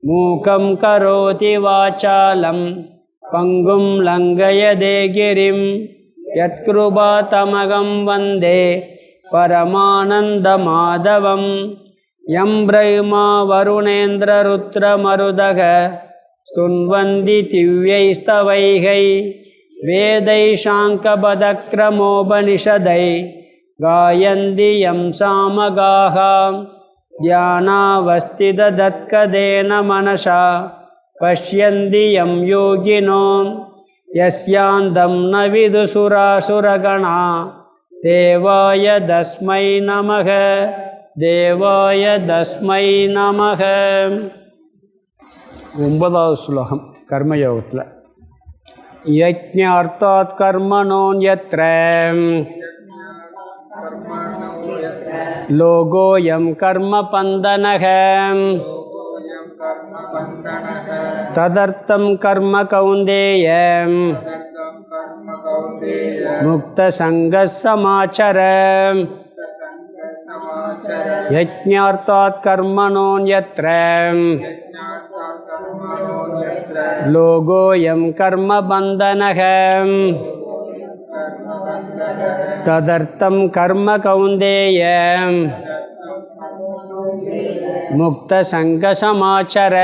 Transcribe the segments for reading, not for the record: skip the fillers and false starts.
மூகம் கரோதி வாசாலம் பங்கும் லங்கயதே கிரிம் யத்கிருபா தமகம் வந்தே பரமானந்த மாதவம். யம் பிரம்மா வருணேந்திர ருத்ர மருதக ஸ்துன்வந்தி திவ்யைஸ்தவைகை வேதை சாங்கபதக்ரமோபனிஷதை காயந்தி யம் சாமகாஹ. தியானாவஸ்திததத்கதேன மனசா பஷ்யந்தி யம் யோகினோ யஸ்யாந்தம் ந விதுசுராசுரகணா. தேவாய தஸ்மை நமக, தேவாய தஸ்மை நமக. 9வது ஸ்லோகம் கர்மயோகத்தில். யஜ்ஞார்த்தாத் கர்மணோன்யத்ர லோகோயம் கர்ம பந்தனக ததர்த்தம் கர்ம கௌந்தேய முக்த சங்கஸ் சமாச்சர. யஜ்ஞார்த்தாத் கர்மணோன்யத்ர லோகோயம் கர்ம பந்தனக ததர்த்தம் கர்ம கௌந்தேய முக்த சங்க சமாச்சர.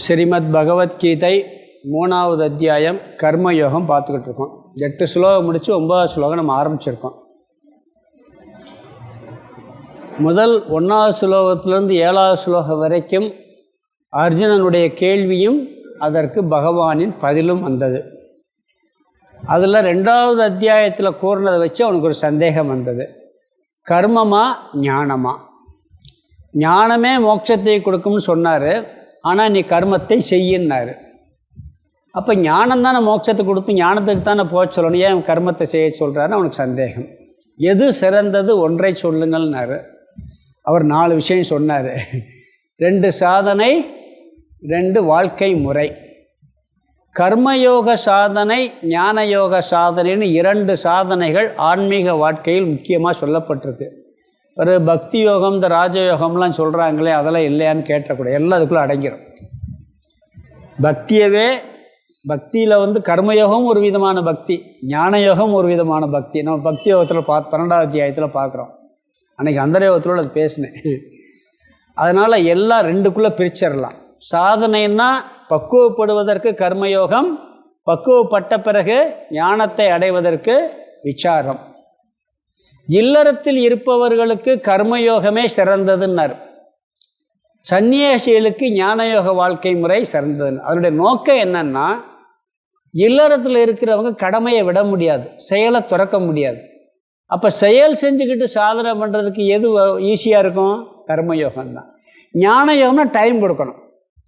ஸ்ரீமத் பகவத்கீதை 3வது அத்தியாயம் கர்மயோகம் பார்த்துக்கிட்டு இருக்கோம். 8 ஸ்லோகம் முடித்து 9வது ஸ்லோகம் நம்ம ஆரம்பிச்சிருக்கோம். முதல் 1வது ஸ்லோகத்திலிருந்து 7வது ஸ்லோகம் வரைக்கும் அர்ஜுனனுடைய கேள்வியும் அதற்கு பகவானின் பதிலும் வந்தது. அதில் 2வது அத்தியாயத்தில் கூறினதை வச்சு அவனுக்கு ஒரு சந்தேகம் வந்தது. கர்மமா ஞானமா? ஞானமே மோட்சத்தை கொடுக்கும்னு சொன்னார், ஆனால் நீ கர்மத்தை செய்யினார். அப்போ ஞானம் தானே மோட்சத்தை கொடுத்து ஞானத்துக்கு தானே போக சொல்லணும், ஏன் கர்மத்தை செய்ய சொல்கிறாருன்னு அவனுக்கு சந்தேகம். எது சிறந்தது ஒன்றை சொல்லுங்கள்னாரு. அவர் 4 விஷயம் சொன்னார். 2 சாதனை, 2 வாழ்க்கை முறை. கர்மயோக சாதனை, ஞானயோக சாதனைன்னு 2 சாதனைகள் ஆன்மீக வாழ்க்கையில் முக்கியமாக சொல்லப்பட்டிருக்கு. ஒரு பக்தி யோகம், இந்த ராஜயோகம்லாம் சொல்கிறாங்களே, அதெல்லாம் இல்லையான்னு கேட்டக்கூடாது. எல்லாம் அதுக்குள்ளே அடங்கிடும். பக்தியில் கர்மயோகம் ஒரு விதமான பக்தி, ஞானயோகம் ஒரு விதமான பக்தி. நம்ம பக்தி யோகத்தில் 12வது அத்தியாயத்தில் பார்க்குறோம். அன்றைக்கி அந்த யோகத்தில் அது பேசினேன். அதனால் எல்லாம் 2க்குள்ளே பிரிச்சிடலாம். சாதனைன்னா பக்குவப்படுவதற்கு கர்மயோகம், பக்குவப்பட்ட பிறகு ஞானத்தை அடைவதற்கு விசாரம். இல்லறத்தில் இருப்பவர்களுக்கு கர்மயோகமே சிறந்ததுன்னார். சன்னியாசிகளுக்கு ஞானயோக வாழ்க்கை முறை சிறந்ததுன்னு. அதனுடைய நோக்கம் என்னன்னா, இல்லறத்தில் இருக்கிறவங்க கடமையை விட முடியாது, செயலை துறக்க முடியாது. அப்போ செயல் செஞ்சுக்கிட்டு சாதனை பண்ணுறதுக்கு எது ஈஸியாக இருக்கும்? கர்மயோகம்தான். ஞான யோகம்னா டைம் கொடுக்கணும்.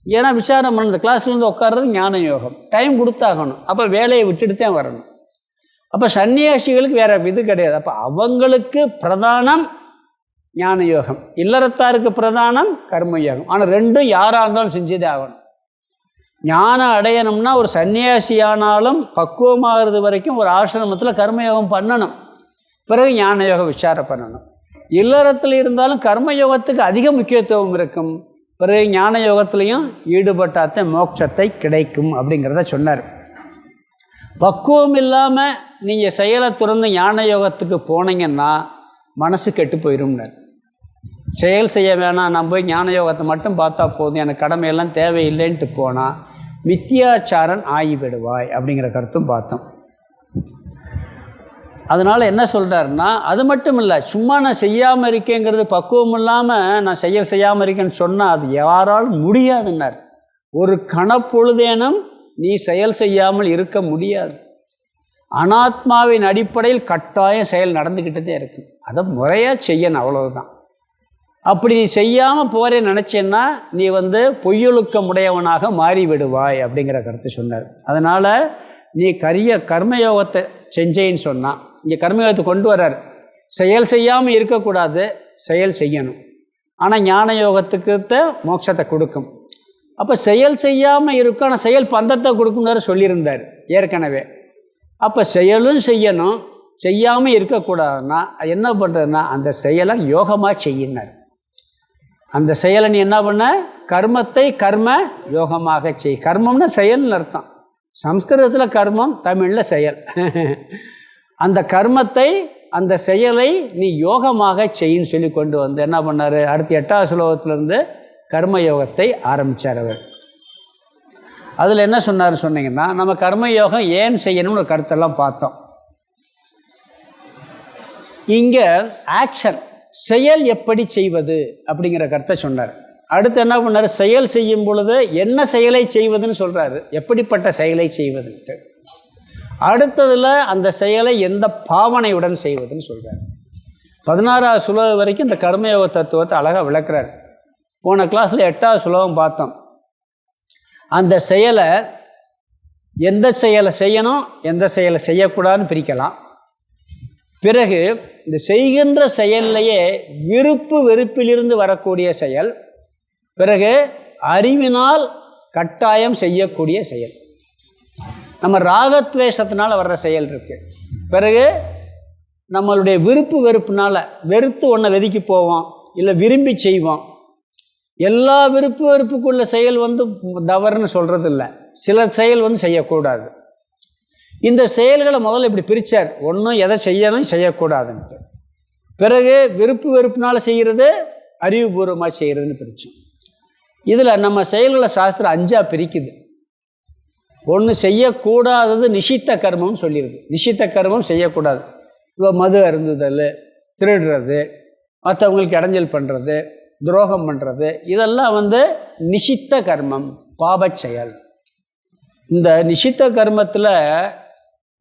ஏன்னா விசாரம் பண்ணுறது, கிளாஸ்லேருந்து உட்கார்றது ஞான யோகம், டைம் கொடுத்தாகணும். அப்போ வேலையை விட்டுட்டு தான் வரணும். அப்போ சன்னியாசிகளுக்கு வேறு இது கிடையாது. அப்போ அவங்களுக்கு பிரதானம் ஞான யோகம், இல்லறத்தாருக்கு பிரதானம் கர்மயோகம். ஆனால் 2ம் யாராக இருந்தாலும் செஞ்சதே ஆகணும். ஞானம் அடையணும்னா ஒரு சன்னியாசியானாலும் பக்குவமாகிறது வரைக்கும் ஒரு ஆசிரமத்தில் கர்மயோகம் பண்ணணும். பிறகு ஞான யோகம் விசாரம் பண்ணணும். இல்லறத்தில் இருந்தாலும் கர்மயோகத்துக்கு அதிக முக்கியத்துவம் இருக்கும். பிறகு ஞான யோகத்திலையும் ஈடுபட்டாத்த மோட்சத்தை கிடைக்கும் அப்படிங்கிறத சொன்னார். பக்குவம் இல்லாமல் நீங்கள் செயலை துறந்து ஞான யோகத்துக்கு போனீங்கன்னா மனசு கெட்டு போயிடும்னார். செயல் செய்ய வேணாம், நான் போய் ஞான யோகத்தை மட்டும் பார்த்தா போதும், எனக்கு கடமையெல்லாம் தேவையில்லைன்ட்டு போனால் மித்தியாச்சாரன் ஆகிவிடுவாய் அப்படிங்கிற கருத்தும் பார்த்தோம். அதனால் என்ன சொல்கிறாருன்னா, அது மட்டும் இல்லை, சும்மா நான் செய்யாமல் இருக்கேங்கிறது பக்குவம் இல்லாமல் நான் செயல் செய்யாமல் இருக்கேன்னு சொன்னால் அது யாராலும் முடியாதுன்னார். ஒரு கணப்பொழுதேனும் நீ செயல் செய்யாமல் இருக்க முடியாது. அனாத்மாவின் அடிப்படையில் கட்டாயம் செயல் நடந்துக்கிட்டே இருக்கு. அதை முறையாக செய்யணும், அவ்வளவுதான். அப்படி நீ செய்யாமல் போகிறே நினச்சேன்னா நீ பொய்யொழுக்கமுடையவனாக மாறிவிடுவாய் அப்படிங்கிற கருத்து சொன்னார். அதனால் நீ கர்மயோகத்தை செஞ்சேன்னு சொன்னால், இங்கே கர்மயோகத்தை கொண்டு வர்றார். செயல் செய்யாமல் இருக்கக்கூடாது, செயல் செய்யணும். ஆனால் ஞான யோகத்துக்கு மோட்சத்தை கொடுக்கும். அப்போ செயல் செய்யாமல் இருக்கும், ஆனால் செயல் பந்தத்தை கொடுக்கும்னு சொல்லியிருந்தார் ஏற்கனவே. அப்போ செயலும் செய்யணும், செய்யாமல் இருக்கக்கூடாதுன்னா என்ன பண்ணுறதுன்னா அந்த செயலை யோகமாக செய்யினார். அந்த செயலை நீ என்ன பண்ண, கர்மத்தை கர்ம யோகமாக செய். கர்மம்னா செயல்னு அர்த்தம். சம்ஸ்கிருதத்தில் கர்மம், தமிழில் செயல். அந்த கர்மத்தை அந்த செயலை நீ யோகமாக செய்யின்னு சொல்லி கொண்டு வந்து என்ன பண்ணார், அடுத்து 8வது ஸ்லோகத்திலேருந்து கர்மயோகத்தை ஆரம்பித்தார் அவர். அதில் என்ன சொன்னார் சொன்னீங்கன்னா, நம்ம கர்மயோகம் ஏன் செய்யணும்னு ஒரு கருத்தெல்லாம் பார்த்தோம். இங்கே ஆக்ஷன், செயல் எப்படி செய்வது அப்படிங்கிற கருத்தை சொன்னார். அடுத்து என்ன பண்ணார், செயல் செய்யும் பொழுது என்ன செயலை செய்வதுன்னு சொல்கிறாரு, எப்படிப்பட்ட செயலை செய்வதுன்ட்டு. அடுத்ததில் அந்த செயலை எந்த பாவனையுடன் செய்வதுன்னு சொல்கிறார். 16வது ஸ்லோகம் வரைக்கும் இந்த கர்மயோக தத்துவத்தை அழகாக விளக்குறார். போன கிளாஸில் 8வது ஸ்லோகம் பார்த்தோம். அந்த செயலை எந்த செயலை செய்யணும், எந்த செயலை செய்யக்கூடாதுன்னு பிரிக்கலாம். பிறகு இந்த செய்கின்ற செயல்லையே விருப்பு வெறுப்பிலிருந்து வரக்கூடிய செயல், பிறகு அறிவினால் கட்டாயம் செய்யக்கூடிய செயல், நம்ம ராகத்வேஷத்தினால் வர்ற செயல் இருக்குது, பிறகு நம்மளுடைய விருப்பு வெறுப்புனால் வெறுத்து ஒன்றை வெதுக்கி போவோம், இல்லை விரும்பி செய்வோம். எல்லா விருப்பு வெறுப்புக்குள்ள செயல் தவறுன்னு சொல்கிறது இல்லை, சில செயல் செய்யக்கூடாது. இந்த செயல்களை முதல்ல இப்படி பிரித்தார். ஒன்றும் எதை செய்யணும் செய்யக்கூடாதுன்ட்டு, பிறகு விருப்பு வெறுப்புனால் செய்கிறது, அறிவுபூர்வமாக செய்கிறதுன்னு பிரித்தோம். இதில் நம்ம செயல்களை சாஸ்திரம் 5ஆக பிரிக்குது. ஒன்று செய்யக்கூடாதது நிஷித்த கர்மம்னு சொல்லிடுது. நிஷித்த கர்மம் செய்யக்கூடாது. இப்போ மது அருந்துதல், திருடுறது, மற்றவங்களுக்கு இடைஞ்சல் பண்ணுறது, துரோகம் பண்ணுறது, இதெல்லாம் நிஷித்த கர்மம், பாபச் செயல். இந்த நிஷித்த கர்மத்தில்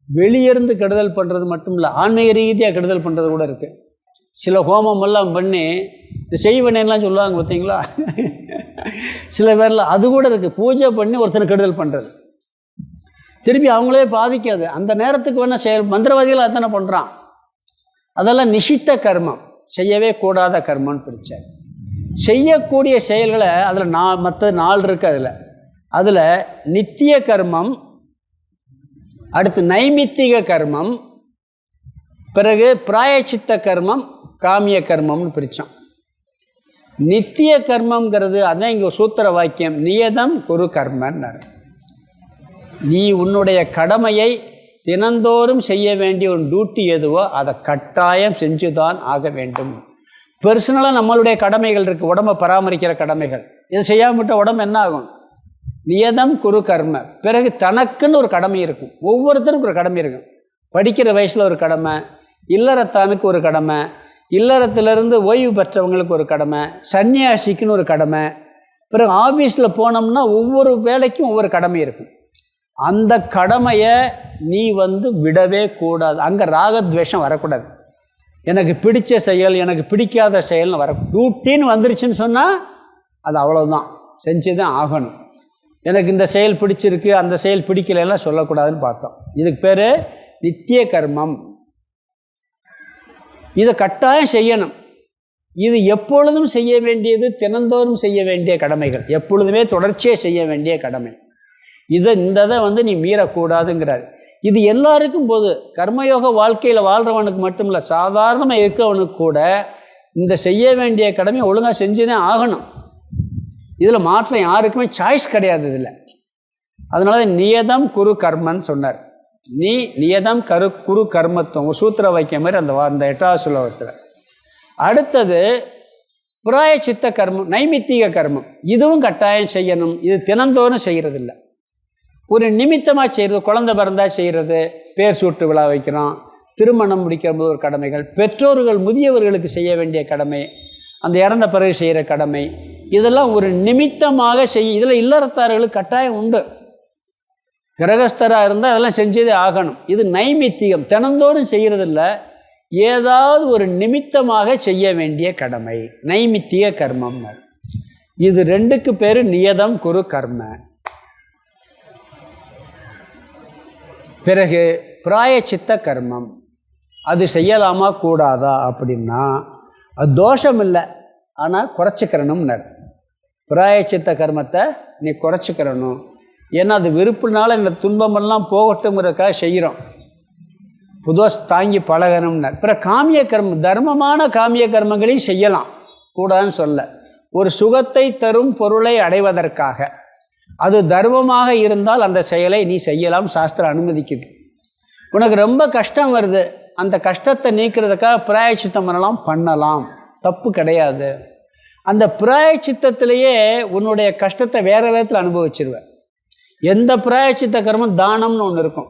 வெளியிருந்து கெடுதல் பண்ணுறது மட்டும் இல்லை, ஆன்மீக ரீதியாக கெடுதல் பண்ணுறது கூட இருக்குது. சில ஹோமமெல்லாம் பண்ணி இந்த செய்வனேலாம் சொல்லுவாங்க பார்த்தீங்களா, சில பேரில் அது கூட இருக்குது. பூஜை பண்ணி ஒருத்தனை கெடுதல் பண்ணுறது, திருப்பி அவங்களே பாதிக்காது. அந்த நேரத்துக்கு வேணால் மந்திரவாதிகள் அத்தனை பண்ணுறான். அதெல்லாம் நிஷித்த கர்மம், செய்யவே கூடாத கர்மம்னு பிரித்தார். செய்யக்கூடிய செயல்களை அதில் மற்ற 4 இருக்குது. அதில் நித்திய கர்மம், அடுத்து நைமித்திக கர்மம், பிறகு பிராயச்சித்த கர்மம், காமிய கர்மம்னு பிரித்தோம். நித்திய கர்மங்கிறது அதான் இங்கே சூத்திர வாக்கியம், நியதம் குரு கர்மன்னார். நீ உன்னுடைய கடமையை தினந்தோறும் செய்ய வேண்டிய ஒரு டியூட்டி எதுவோ அதை கட்டாயம் செஞ்சுதான் ஆக வேண்டும். பெர்சனலாக நம்மளுடைய கடமைகள் இருக்குது, உடம்பை பராமரிக்கிற கடமைகள். இதை செய்யாமட்ட உடம்பு என்ன ஆகும், நியதம் குரு கர்ம. பிறகு தனக்குன்னு ஒரு கடமை இருக்கும், ஒவ்வொருத்தருக்கும் ஒரு கடமை இருக்கும். படிக்கிற வயசில் ஒரு கடமை, இல்லறத்தானுக்கு ஒரு கடமை, இல்லறத்திலிருந்து ஓய்வு பெற்றவங்களுக்கு ஒரு கடமை, சன்னியாசிக்குன்னு ஒரு கடமை, பிறகு ஆஃபீஸில் போனோம்னா ஒவ்வொரு வேலைக்கும் ஒவ்வொரு கடமை இருக்கும். அந்த கடமையை நீ விடவே கூடாது. அங்கே ராகத்வேஷம் வரக்கூடாது. எனக்கு பிடிச்ச செயல், எனக்கு பிடிக்காத செயல்னு டியூட்டின்னு வந்துருச்சுன்னு சொன்னால் அது அவ்வளோதான், செஞ்சு தான் ஆகணும். எனக்கு இந்த செயல் பிடிச்சிருக்கு, அந்த செயல் பிடிக்கலைலாம் சொல்லக்கூடாதுன்னு பார்த்தோம். இதுக்கு பேர் நித்திய கர்மம். இதை கட்டாயம் செய்யணும். இது எப்பொழுதும் செய்ய வேண்டியது, தினந்தோறும் செய்ய வேண்டிய கடமைகள், எப்பொழுதுமே தொடர்ச்சியாக செய்ய வேண்டிய கடமை. இதை நீ மீறக்கூடாதுங்கிறார். இது எல்லாருக்கும் போது, கர்மயோக வாழ்க்கையில் வாழ்கிறவனுக்கு மட்டும் இல்லை, சாதாரணமாக இருக்கவனுக்கு கூட இந்த செய்ய வேண்டிய கடமையை ஒழுங்காக செஞ்சுதான் ஆகணும். இதில் மாற்றம் யாருக்குமே சாய்ஸ் கிடையாது இதில். அதனால நியதம் குரு கர்மன்னு சொன்னார். நீ நியதம் குரு கர்மத்துவம் ஒரு சூத்திர வைக்கிய மாதிரி அந்த 8வது ஸ்லோகத்தில். அடுத்தது பிராயச்சித்த கர்மம், நைமித்திக கர்மம். இதுவும் கட்டாயம் செய்யணும். இது தினந்தோறும் செய்கிறதில்ல, ஒரு நிமித்தமாக செய்கிறது. குழந்தை பிறந்தா செய்கிறது, பேர் சூட்டு விழா வைக்கிறோம், திருமணம் முடிக்கிற போது ஒரு கடமைகள், பெற்றோர்கள் முதியவர்களுக்கு செய்ய வேண்டிய கடமை, அந்த இறந்த பிறகு செய்கிற கடமை, இதெல்லாம் ஒரு நிமித்தமாக இதில் இல்லறத்தார்களுக்கு கட்டாயம் உண்டு. கிரகஸ்தராக இருந்தால் அதெல்லாம் செஞ்சதே ஆகணும். இது நைமித்திகம், தினந்தோறும் செய்கிறதில்ல, ஏதாவது ஒரு நிமித்தமாக செய்ய வேண்டிய கடமை, நைமித்திக கர்மம். இது 2க்கு பேர் நியதம் குரு கர்ம. பிறகு பிராயச்சித்த கர்மம், அது செய்யலாமா கூடாதா அப்படின்னா அது தோஷம் இல்லை, ஆனால் குறைச்சிக்கிறணும்னார். பிராயச்சித்த கர்மத்தை நீ குறைச்சிக்கிறணும். ஏன்னா அது விருப்புனால இந்த துன்பமெல்லாம் போகட்டுங்கிறதுக்காக செய்கிறோம். பொதுவாக தாங்கி பழகணும்னார். பிறகு காமிய கர்மம், தர்மமான காமிய கர்மங்களையும் செய்யலாம், கூடாதுன்னு சொல்ல. ஒரு சுகத்தை தரும் பொருளை அடைவதற்காக அது தர்மமாக இருந்தால் அந்த செயலை நீ செய்யலாம், சாஸ்திரம் அனுமதிக்குது. உனக்கு ரொம்ப கஷ்டம் வருது, அந்த கஷ்டத்தை நீக்கிறதுக்காக பிராயச்சித்தம் பண்ணலாம், தப்பு கிடையாது. அந்த பிராயச்சித்தத்திலேயே உன்னுடைய கஷ்டத்தை வேறு விதத்தில் அனுபவிச்சிருவேன். எந்த பிராயச்சித்த கர்மம் தானம்னு ஒன்று இருக்கும்.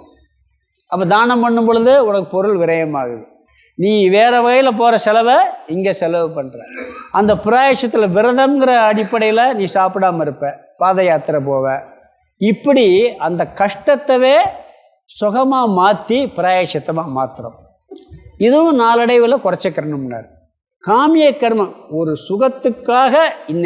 அப்போ தானம் பண்ணும் பொழுது உனக்கு பொருள் விரயமாகுது. நீ வேறு வகையில் போகிற செலவை இங்கே செலவு பண்ணுற. அந்த பிராயச்சத்தில் விரதம்ங்கிற அடிப்படையில் நீ சாப்பிடாமல் இருப்ப, பாத யாத்திரை போவ. இப்படி அந்த கஷ்டத்தவே சுகமாக மாற்றி பிராயச்சித்தமாக மாற்றுறோம். இதுவும் நாளடைவில் குறைச்சிக்கிறணும்னார். காமிய கர்மம் ஒரு சுகத்துக்காக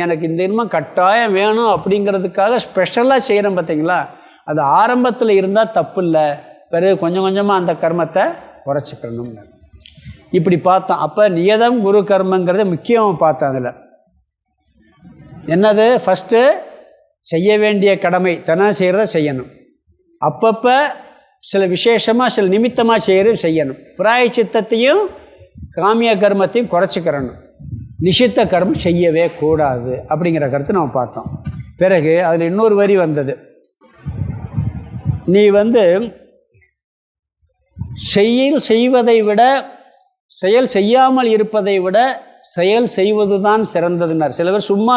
எனக்கு இந்த இன்பம் கட்டாயம் வேணும் அப்படிங்கிறதுக்காக ஸ்பெஷலாக செய்கிறோம் பார்த்தீங்களா, அது ஆரம்பத்தில் இருந்தால் தப்பு இல்லை, பிறகு கொஞ்சம் கொஞ்சமாக அந்த கர்மத்தை குறைச்சிக்கணும்னார். இப்படி பார்த்தோம். அப்போ நியதம் குரு கர்மங்கிறத முக்கியமாக பார்த்தோம். அதில் என்னது, ஃபஸ்ட்டு செய்ய வேண்டிய கடமை தினம் செய்கிறத செய்யணும், அப்பப்போ சில விசேஷமாக சில நிமித்தமாக செய்யணும். பிராயச்சித்தத்தையும் காமிய கர்மத்தையும் குறைச்சிக்கிறணும். நிஷித்த கர்மம் செய்யவே கூடாது அப்படிங்கிற கருத்து நம்ம பார்த்தோம். பிறகு அதில் இன்னொரு வரி வந்தது, நீ செய்வதை விட செயல் செய்யாமல் இருப்பதை விட செயல் செய்வது தான் சிறந்ததுன்னார். சில பேர் சும்மா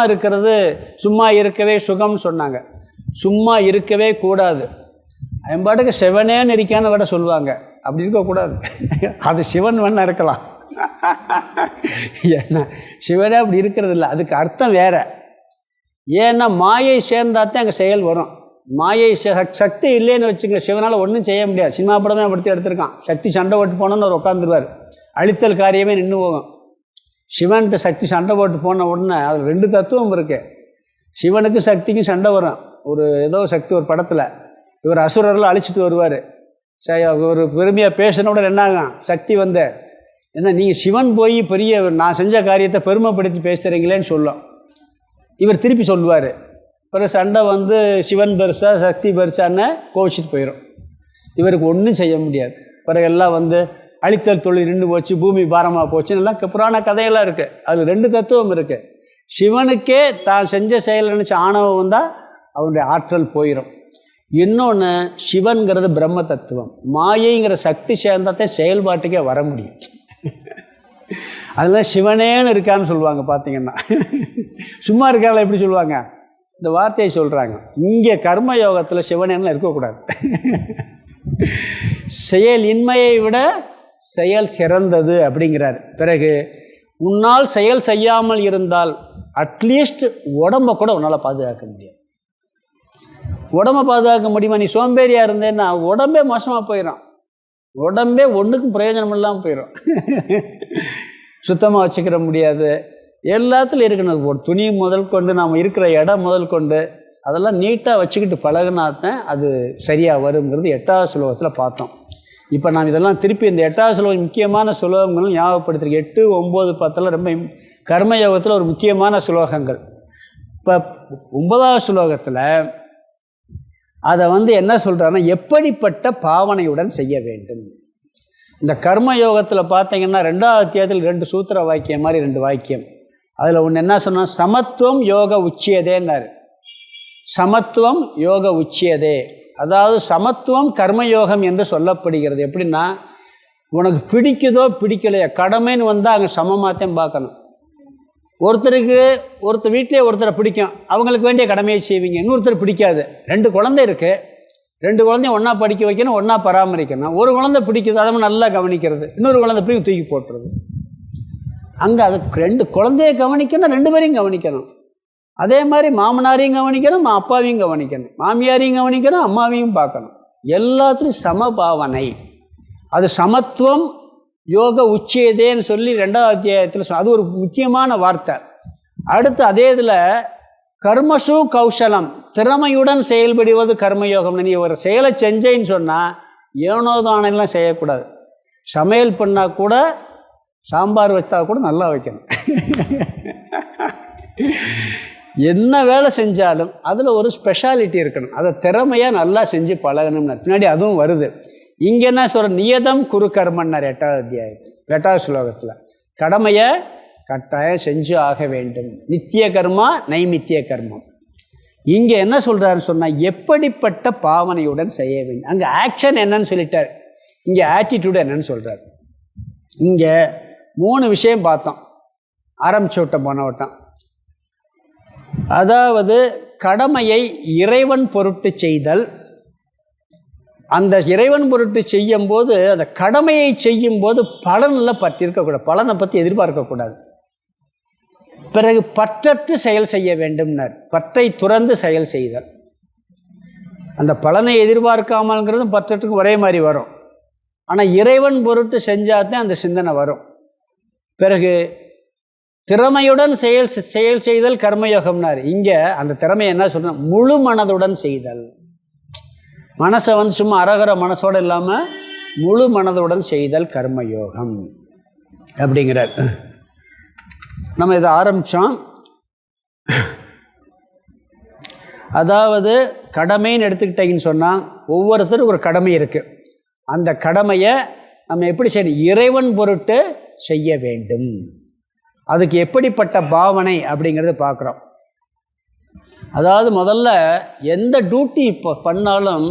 இருக்கவே சுகம்னு சொன்னாங்க. சும்மா இருக்கவே கூடாது. பாட்டுக்கு சிவனேன்னு இருக்கான்னு விட சொல்லுவாங்க. அப்படி இருக்கக்கூடாது. அது சிவன் வேணா இருக்கலாம், ஏன்னா சிவனே அப்படி இருக்கிறது இல்லை. அதுக்கு அர்த்தம் வேற. ஏன்னா மாயை சேர்ந்தாத்தான் அங்கே செயல் வரும். மாயை சக்தி இல்லைன்னு வச்சுங்க, சிவனால் ஒன்றும் செய்ய முடியாது. சினிமா படமே படுத்தி எடுத்திருக்கான். சக்தி சண்டை போட்டு போனோன்னு அவர் உட்காந்துருவார், அழித்தல் காரியமே நின்று போகும். சிவன்ட்டு சக்தி சண்டை போட்டு போன உடனே அதில் 2 தத்துவம் இருக்குது. சிவனுக்கு சக்திக்கும் சண்டை வரும். ஏதோ சக்தி ஒரு படத்தில் இவர் அசுரரெல்லாம் அழிச்சிட்டு வருவார். ஒரு பெருமையாக பேசினோட என்னாகும், சக்தி என்ன நீங்கள் சிவன் போய் பெரிய நான் செஞ்ச காரியத்தை பெருமைப்படுத்தி பேசுகிறீங்களேன்னு சொல்லும். இவர் திருப்பி சொல்லுவார். பிறகு சண்டை சிவன் பெருசா சக்தி பெருசான்னு கோவிச்சிட்டு போயிடும். இவருக்கு ஒன்றும் செய்ய முடியாது. பிறகு எல்லாம் அழித்தல் தொழில் நின்று போச்சு, பூமி பாரமாக போச்சுன்னு எல்லாம் புராண கதையெல்லாம் இருக்குது. அதில் 2 தத்துவம் இருக்குது. சிவனுக்கே தான் செஞ்ச செயல் நினச்ச ஆணவம் வந்தால் அவனுடைய ஆற்றல் போயிடும். இன்னொன்று, சிவன்கிறது பிரம்ம தத்துவம். மாயைங்கிற சக்தி சேர்ந்தாத்தே செயல்பாட்டுக்கே வர முடியும். அதெல்லாம் சிவனேன்னு இருக்கான்னு சொல்லுவாங்க. பார்த்தீங்கன்னா சும்மா இருக்கால எப்படி சொல்லுவாங்க, இந்த வார்த்தையை சொல்கிறாங்க. இங்கே கர்ம யோகத்தில் சிவனேன்னு இருக்கக்கூடாது. செயல் இன்மையை விட செயல் சிறந்தது அப்படிங்கிறார். பிறகு உன்னால் செயல் செய்யாமல் இருந்தால் அட்லீஸ்ட் உடம்பை கூட உன்னால் பாதுகாக்க முடியாது. உடம்பை பாதுகாக்க முடியுமா? நீ சோம்பேறியாக இருந்தேன்னா உடம்பே மோசமாக போயிடும். உடம்பே ஒன்றுக்கும் பிரயோஜனம் இல்லாமல் போயிடும். சுத்தமாக வச்சுக்கிற முடியாது. எல்லாத்துலையும் இருக்கணும். ஒரு துணி முதல் கொண்டு நாம் இருக்கிற இடம் முதல் கொண்டு அதெல்லாம் நீட்டாக வச்சுக்கிட்டு பழகினாத்தான் அது சரியாக வருங்கிறது 8வது ஸ்லோகத்தில் பார்த்தோம். இப்போ நாம் இதெல்லாம் திருப்பி இந்த 8வது ஸ்லோகம் முக்கியமான ஸ்லோகங்களும் ஞாபகப்படுத்திருக்கு. 8, 9, 10 ரொம்ப கர்மயோகத்தில் ஒரு முக்கியமான ஸ்லோகங்கள். இப்போ 9வது ஸ்லோகத்தில் அதை என்ன சொல்கிறாருன்னா, எப்படிப்பட்ட பாவனையுடன் செய்ய வேண்டும். இந்த கர்மயோகத்தில் பார்த்தீங்கன்னா 2வது அத்தியாயத்தில் 2 சூத்திர வாக்கியம் மாதிரி 2 வாக்கியம். அதில் ஒன்று என்ன சொன்னால், சமத்துவம் யோக உச்சியதேன்னாரு. சமத்துவம் யோக உச்சியதே, அதாவது சமத்துவம் கர்மயோகம் என்று சொல்லப்படுகிறது. எப்படின்னா, உனக்கு பிடிக்குதோ பிடிக்கலையோ கடமைன்னு வந்தால் அங்கே சமமாகத்தான் பார்க்கணும். ஒருத்தர் வீட்டிலே ஒருத்தரை பிடிக்கும், அவங்களுக்கு வேண்டிய கடமையை செய்வீங்க. இன்னொருத்தர் பிடிக்காது. 2 குழந்தை இருக்குது, 2 குழந்தையும் ஒன்றா படிக்க வைக்கணும், ஒன்றா பராமரிக்கணும். ஒரு குழந்தை பிடிக்குது, அதை நல்லா கவனிக்கிறது. இன்னொரு குழந்தை பிடிக்கும், தூக்கி போட்டுறது. அங்கே அது 2 குழந்தைய கவனிக்கணும், 2 பேரையும் கவனிக்கணும். அதே மாதிரி மாமனாரையும் கவனிக்கணும், அப்பாவையும் கவனிக்கணும், மாமியாரையும் கவனிக்கணும், அம்மாவையும் பார்க்கணும். எல்லாத்துலேயும் சமபாவனை. அது சமத்துவம் யோக உச்சியதேன்னு சொல்லி 2வது அத்தியாயத்தில் அது ஒரு முக்கியமான வார்த்தை. அடுத்து அதே இதில் கர்மசு கௌசலம், திறமையுடன் செயல்படுவது கர்மயோகம்னு. நீ ஒரு செயலை செஞ்சேன்னு சொன்னால் ஏனோதானெல்லாம் செய்யக்கூடாது. சமையல் பண்ணால் கூட, சாம்பார் வச்சா கூட நல்லா வைக்கணும். என்ன வேலை செஞ்சாலும் அதில் ஒரு ஸ்பெஷாலிட்டி இருக்கணும். அதை திறமையாக நல்லா செஞ்சு பழகணும்னு பின்னாடி அதுவும் வருது. இங்கே என்ன சொல்கிற, நியதம் குரு கர்மன்னார் 8வது அத்தியாயத்தில் 8வது ஸ்லோகத்தில். கடமையை கட்டாயம் செஞ்சு ஆக வேண்டும். நித்திய கர்மா நைமித்திய கர்மம். இங்கே என்ன சொல்கிறாருன்னு சொன்னால் எப்படிப்பட்ட பாவனையுடன் செய்ய வேண்டும். அங்கே ஆக்ஷன் என்னன்னு சொல்லிட்டார், இங்கே ஆட்டிடியூடு என்னன்னு சொல்கிறார். இங்கே 3 விஷயம் பார்த்தோம், ஆரம்பிச்சு விட்டோம் போன வட்டம். அதாவது கடமையை இறைவன் பொருட்டு செய்தல். அந்த இறைவன் பொருட்டு செய்யும்போது, அந்த கடமையை செய்யும்போது பலனில் பற்றி இருக்கக்கூடாது, பலனை பற்றி எதிர்பார்க்கக்கூடாது. பிறகு பற்றற்று செயல் செய்ய வேண்டும்னார், பற்றை துறந்து செயல் செய்தல். அந்த பலனை எதிர்பார்க்காமல்ங்கிறது பற்றற்றுக்கு ஒரே மாதிரி வரும். ஆனால் இறைவன் பொருட்டு செஞ்சாதான் அந்த சிந்தனை வரும். பிறகு திறமையுடன் செயல் செய்தல் கர்மயோகம்னார். இங்கே அந்த திறமையை என்ன சொல்கிறேன், முழு மனதுடன் செய்தல். மனசை வந்து சும்மா அரகர மனசோடு இல்லாமல் முழு மனதுடன் செய்தல் கர்மயோகம் அப்படிங்கிறார். நம்ம இதை ஆரம்பித்தோம். அதாவது கடமைன்னு எடுத்துக்கிட்டீங்கன்னு சொன்னால் ஒவ்வொருத்தரும் ஒரு கடமை இருக்குது. அந்த கடமையை நம்ம எப்படி செய்யணும், இறைவன் பொருட்டு செய்ய வேண்டும். அதுக்கு எப்படிப்பட்ட பாவனை அப்படிங்கிறத பார்க்குறோம். அதாவது முதல்ல எந்த டியூட்டி இப்போ பண்ணாலும்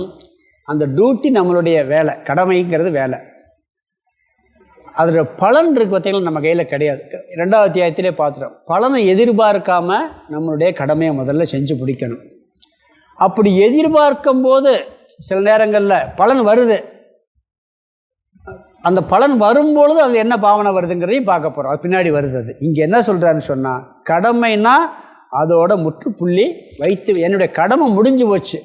அந்த டியூட்டி நம்மளுடைய வேலை, கடமைங்கிறது வேலை. அதோட பலன் இருக்குது பார்த்தீங்கன்னா நம்ம கையில் கிடையாது. 2வது அத்தியாயத்திலே பார்த்துட்டோம். பலனை எதிர்பார்க்காம நம்மளுடைய கடமையை முதல்ல செஞ்சு பிடிக்கணும். அப்படி எதிர்பார்க்கும் போது சில நேரங்களில் பலன் வருது. அந்த பலன் வரும்பொழுது அது என்ன பாவனை வருதுங்கிறதையும் பார்க்க போகிறோம். அது பின்னாடி வருது. அது இங்கே என்ன சொல்கிறாருன்னு சொன்னால், கடமைனா அதோட முற்றுப்புள்ளி வைத்து என்னுடைய கடமை முடிஞ்சு போச்சு,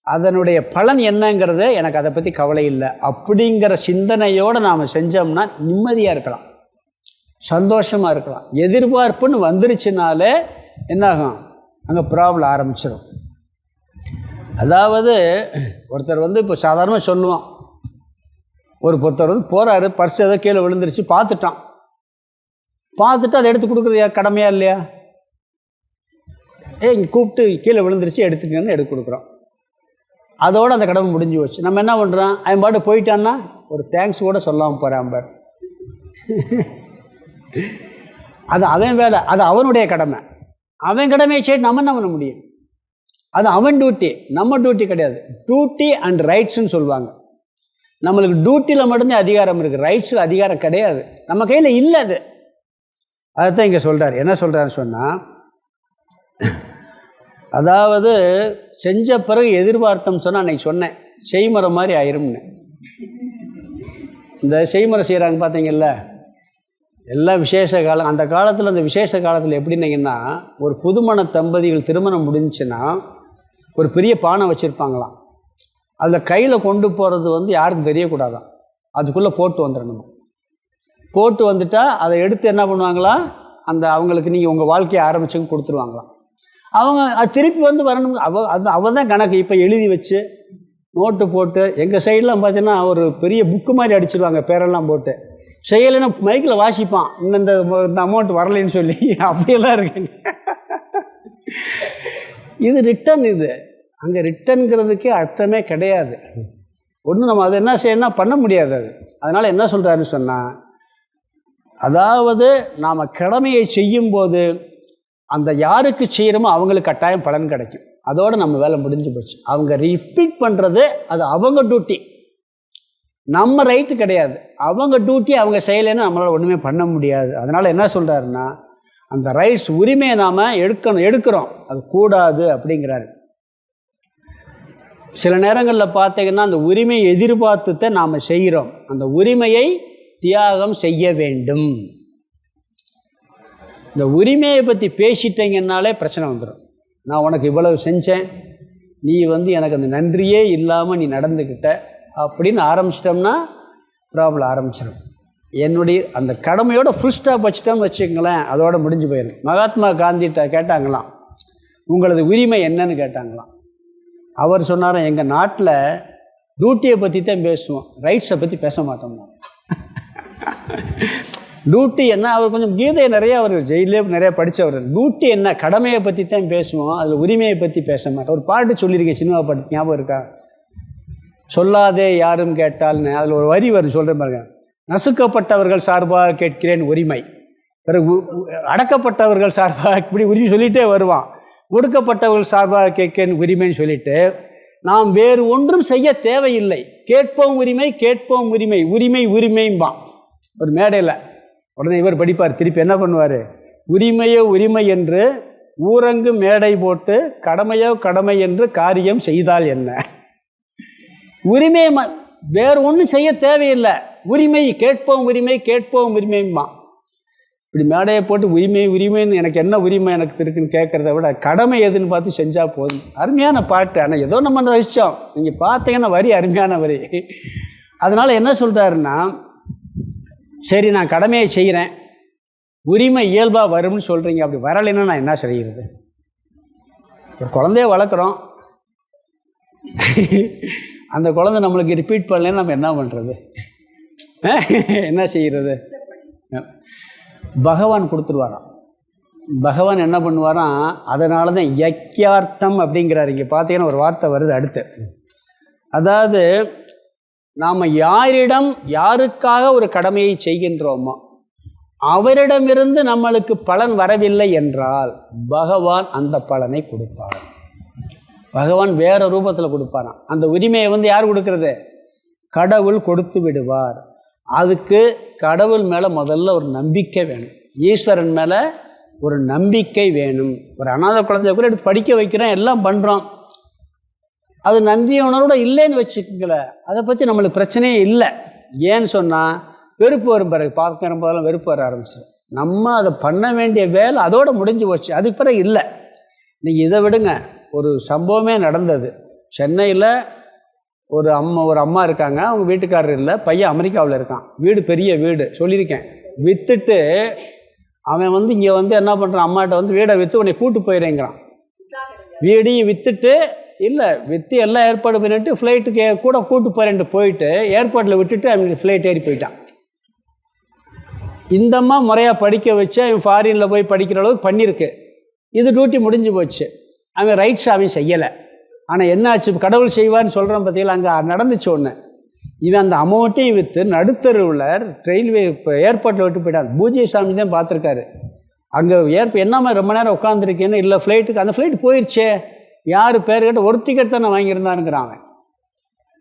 அதனுடைய பலன் என்னங்கிறது எனக்கு அதை பற்றி கவலை இல்லை அப்படிங்கிற சிந்தனையோடு நாம் செஞ்சோம்னா நிம்மதியாக இருக்கலாம், சந்தோஷமாக இருக்கலாம். எதிர்பார்ப்புன்னு வந்துருச்சுனாலே என்னாகும், அங்கே ப்ராப்ளம் ஆரம்பிச்சிடும். அதாவது ஒருத்தர் வந்து இப்போ சாதாரணமாக சொல்லுவான், ஒருத்தர் வந்து போகிறாரு, பர்ஸ் ஏதோ கீழே விழுந்துருச்சு, பார்த்துட்டு அதை எடுத்து கொடுக்குறது கடமையா இல்லையா? இங்கே கூப்பிட்டு கீழே விழுந்துருச்சு எடுத்துக்கன்னு எடுத்து கொடுக்குறோம். அதோடு அந்த கடமை முடிஞ்சு போச்சு. நம்ம என்ன பண்ணுறோம், அவன் பாட்டு போயிட்டான்னா ஒரு தேங்க்ஸ் கூட சொல்லாமல் போகிறான் பார். அது அவன் வேலை, அது அவனுடைய கடமை. அவன் கடமையை செய்து நம்ம என்ன பண்ண முடியும்? அது அவன் டியூட்டி, நம்ம டியூட்டி கிடையாது. டியூட்டி அண்ட் ரைட்ஸ்ன்னு சொல்லுவாங்க. நம்மளுக்கு டியூட்டியில் மட்டும்தான் அதிகாரம் இருக்குது, ரைட்ஸில் அதிகாரம் கிடையாது, நம்ம கையில் இல்லை. அது அதைத்தான் இங்கே சொல்கிறார். என்ன சொல்கிறாருன்னு சொன்னால், அதாவது செஞ்ச பிறகு எதிர்பார்த்தோம்னு சொன்னால், அன்றைக்கி சொன்னேன் செய்முறை மாதிரி ஆயிரும்னு. இந்த செய்முறை செய்கிறாங்க பார்த்தீங்கல்ல, எல்லாம் விசேஷ காலம். அந்த காலத்தில், அந்த விசேஷ காலத்தில் எப்படின்னீங்கன்னா, ஒரு புதுமண தம்பதிகள் திருமணம் முடிஞ்சுன்னா ஒரு பெரிய பானை வச்சுருப்பாங்களாம். அதில் கையில் கொண்டு போகிறது வந்து யாருக்கும் தெரியக்கூடாதான், அதுக்குள்ளே போட்டு வந்துடணும். போட்டு வந்துட்டால் அதை எடுத்து என்ன பண்ணுவாங்களா, அந்த அவங்களுக்கு நீங்கள் உங்கள் வாழ்க்கையை ஆரம்பிச்சுன்னு கொடுத்துருவாங்களாம். அவங்க அது திருப்பி வந்து வரணும். அவள் தான் கணக்கு. இப்போ எழுதி வச்சு நோட்டு போட்டு, எங்கள் சைடெலாம் பார்த்தீங்கன்னா ஒரு பெரிய புக்கு மாதிரி அடிச்சிடுவாங்க, பேரெல்லாம் போட்டு. செய்யலைன்னா மைக்கில் வாசிப்பான், இந்த அமௌண்ட் வரலைன்னு சொல்லி. அப்படியெல்லாம் இருக்குங்க. இது ரிட்டன். இது அங்கே ரிட்டன்கிறதுக்கே அர்த்தமே கிடையாது. ஒன்றும் நம்ம அதை என்ன செய்யணும் பண்ண முடியாது. அது அதனால் என்ன சொல்கிறாருன்னு சொன்னால், அதாவது நாம் கடமையை செய்யும்போது அந்த யாருக்கு செய்கிறோமோ அவங்களுக்கு கட்டாயம் பலன் கிடைக்கும். அதோடு நம்ம வேலை முடிஞ்சு போச்சு. அவங்க ரிப்பீட் பண்ணுறது அது அவங்க டியூட்டி, நம்ம ரைட்டு கிடையாது. அவங்க டியூட்டி அவங்க செய்யலைன்னு நம்மளால் ஒன்றுமே பண்ண முடியாது. அதனால் என்ன சொல்கிறாருன்னா, அந்த ரைட்ஸ் உரிமையை நாம் எடுக்கிறோம், அது கூடாது அப்படிங்கிறாரு. சில நேரங்களில் பார்த்தீங்கன்னா அந்த உரிமையை எதிர்பார்த்துத்தை நாம் செய்கிறோம். அந்த உரிமையை தியாகம் செய்ய வேண்டும். இந்த உரிமையை பற்றி பேசிட்டீங்கன்னாலே பிரச்சனை வந்துடும். நான் உனக்கு இவ்வளவு செஞ்சேன், நீ வந்து எனக்கு அந்த நன்றியே இல்லாமல் நீ நடந்துக்கிட்ட அப்படின்னு ஆரம்பிச்சிட்டோம்னா ப்ராப்ளம் ஆரம்பிச்சிடும். என்னுடைய அந்த கடமையோட ஃபுல் ஸ்டாப் வச்சுட்டோம்னு வச்சுக்கங்களேன், அதோட முடிஞ்சு போயிடும். மகாத்மா காந்திகிட்ட கேட்டாங்களாம், உங்களது உரிமை என்னன்னு கேட்டாங்களாம். அவர் சொன்னார், எங்கள் நாட்டில் டியூட்டியை பற்றி தான் பேசுவோம், ரைட்ஸை பற்றி பேச மாட்டோம். டியூட்டி என்ன, அவர் கொஞ்சம் கீதையை நிறையா, அவர் ஜெயிலே நிறையா படித்தவர். டியூட்டி என்ன, கடமையை பற்றி தான் பேசுவோம், அதில் உரிமையை பற்றி பேச மாட்டோம். ஒரு பாட்டு சொல்லியிருக்கேன், சினிமா பாட்டு ஞாபகம் இருக்கா? சொல்லாதே யாரும் கேட்டால்னு அதில் ஒரு வரி வரும், சொல்கிறேன் பாருங்க. நசுக்கப்பட்டவர்கள் சார்பாக கேட்கிறேன் உரிமை, பிறகு அடக்கப்பட்டவர்கள் சார்பாக இப்படி உரிமை சொல்லிகிட்டே வருவான். ஒடுக்கப்பட்டவர்கள் சார்பாக கேட்கிறேன் உரிமைன்னு சொல்லிட்டு நாம் வேறு ஒன்றும் செய்ய தேவையில்லை. கேட்போம் உரிமை, கேட்போம் உரிமை, உரிமை உரிமைம்பான் ஒரு மேடையில். உடனே இவர் படிப்பார், திருப்பி என்ன பண்ணுவார், உரிமையோ உரிமை என்று ஊரங்கு மேடை போட்டு கடமையோ கடமை என்று காரியம் செய்தால் என்ன. உரிமை வேறு ஒன்றும் செய்ய தேவையில்லை, உரிமை கேட்போம் உரிமை, கேட்போம் உரிமைம்பான். இப்படி மேடையை போட்டு உரிமை உரிமைன்னு எனக்கு என்ன உரிமை எனக்கு இருக்குன்னு கேட்குறத விட கடமை எதுன்னு பார்த்து செஞ்சால் போதும். அருமையான பாட்டு. ஆனால் ஏதோ நம்ம ரசித்தோம். நீங்கள் பார்த்தீங்கன்னா வரி அருமையான வரி. அதனால் என்ன சொல்கிறாருன்னா, சரி நான் கடமையை செய்கிறேன், உரிமை இயல்பாக வரும்னு சொல்கிறீங்க, அப்படி வரலைன்னா நான் என்ன செய்கிறது? ஒரு குழந்தைய வளர்க்குறோம், அந்த குழந்தை நம்மளுக்கு ரிப்பீட் பண்ணலன்னு நம்ம என்ன பண்ணுறது? என்ன செய்கிறது? பகவான் கொடுத்துருவாராம். பகவான் என்ன பண்ணுவாராம், அதனால தான் யக்கியார்த்தம் அப்படிங்கிறார். இங்கே பார்த்தீங்கன்னா ஒரு வார்த்தை வருது அடுத்து. அதாவது நாம் யாரிடம் யாருக்காக ஒரு கடமையை செய்கின்றோமோ அவரிடமிருந்து நம்மளுக்கு பலன் வரவில்லை என்றால் பகவான் அந்த பலனை கொடுப்பார். பகவான் வேறு ரூபத்தில் கொடுப்பாராம். அந்த உரிமையை யார் கொடுக்கறது? கடவுள் கொடுத்து விடுவார். அதுக்கு கடவுள் மேலே முதல்ல ஒரு நம்பிக்கை வேணும், ஈஸ்வரன் மேலே ஒரு நம்பிக்கை வேணும். ஒரு அநாத குழந்தைய கூட எடுத்து படிக்க வைக்கிறோம், எல்லாம் பண்ணுறோம், அது நன்றி உணர்வோட இல்லைன்னு வச்சுக்கல, அதை பற்றி நம்மளுக்கு பிரச்சனையே இல்லை. ஏன்னு சொன்னால் வெறுப்பு வரும். பிறகு பார்க்குற போதெல்லாம் வெறுப்பு வர ஆரம்பிச்சு. நம்ம அதை பண்ண வேண்டிய வேலை அதோடு முடிஞ்சு போச்சு, அதுக்கு பிறகு இல்லை. நீங்கள் இதை விடுங்க, ஒரு சம்பவமே நடந்தது. சென்னையில் ஒரு அம்மா இருக்காங்க, அவங்க வீட்டுக்காரர் இல்லை, பையன் அமெரிக்காவில் இருக்கான். வீடு பெரிய வீடு சொல்லியிருக்கேன். விற்றுட்டு அவன் இங்கே என்ன பண்ணுறான், அம்மாட்ட வீடை விற்று உன்னை கூட்டு போயிடுறேங்கிறான். வீடையும் விற்றுட்டு இல்லை விற்று எல்லாம் ஏற்பாடு பண்ணிட்டு ஃப்ளைட்டுக்கு கூட கூட்டு போகிறேன்ட்டு போயிட்டு ஏர்போர்ட்டில் விட்டுட்டு அவன் ஃப்ளைட் ஏறி போயிட்டான். இந்தம்மா முறையாக படிக்க வச்சு அவன் ஃபாரினில் போய் படிக்கிற அளவுக்கு பண்ணியிருக்கு. இது டியூட்டி முடிஞ்சு போச்சு. அவன் ரைட்ஸ் அவன் செய்யலை. ஆனால் என்ன ஆச்சு, கடவுள் செய்வார்னு சொல்கிறான் பார்த்தீங்களா, அங்கே நடந்துச்சு ஒன்று. இவன் அந்த அமௌண்ட்டையும் விற்று நடுத்தருவில் ரயில்வே ஏர்போர்ட்டில் விட்டு போயிட்டான். பூஜை சாமி தான் பார்த்துருக்காரு. அங்கே என்னம்மா ரொம்ப நேரம் உட்காந்துருக்கேன்னு, இல்லை ஃப்ளைட்டுக்கு அந்த ஃப்ளைட் போயிடுச்சே, யார் பேர் கேட்ட ஒரு டிக்கெட் தான் நான் வாங்கியிருந்தானுங்கிறான் அவன்.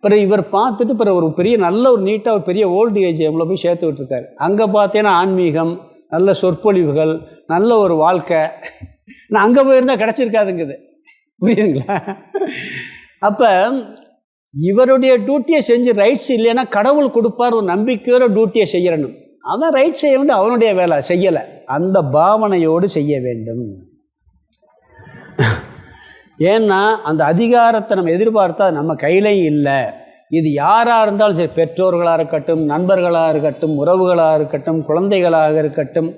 பிறகு இவர் பார்த்துட்டு பிறகு ஒரு பெரிய நல்ல ஒரு நீட்டாக ஒரு பெரிய ஓல்டு ஏஜ் எவ்வளோ போய் சேர்த்து விட்டுருக்காரு. அங்கே பார்த்தீங்கன்னா ஆன்மீகம், நல்ல சொற்பொழிவுகள், நல்ல ஒரு வாழ்க்கை. நான் அங்கே போயிருந்தால் கிடச்சிருக்காதுங்குது, புரியுதுங்களா? அப்போ இவருடைய டியூட்டியை செஞ்சு ரைட்ஸ் இல்லைன்னா கடவுள் கொடுப்பார் ஒரு நம்பிக்கையோட டியூட்டியை செய்யணும். அவன் ரைட் செய்ய வேண்டிய அவனுடைய வேலை செய்யலை, அந்த பாவனையோடு செய்ய வேண்டும். ஏன்னா அந்த அதிகாரத்தை நம்ம எதிர்பார்த்தா நம்ம கையிலையும் இல்லை. இது யாராக இருந்தாலும் சரி, பெற்றோர்களாக இருக்கட்டும், நண்பர்களாக இருக்கட்டும், உறவுகளாக இருக்கட்டும், குழந்தைகளாக இருக்கட்டும்,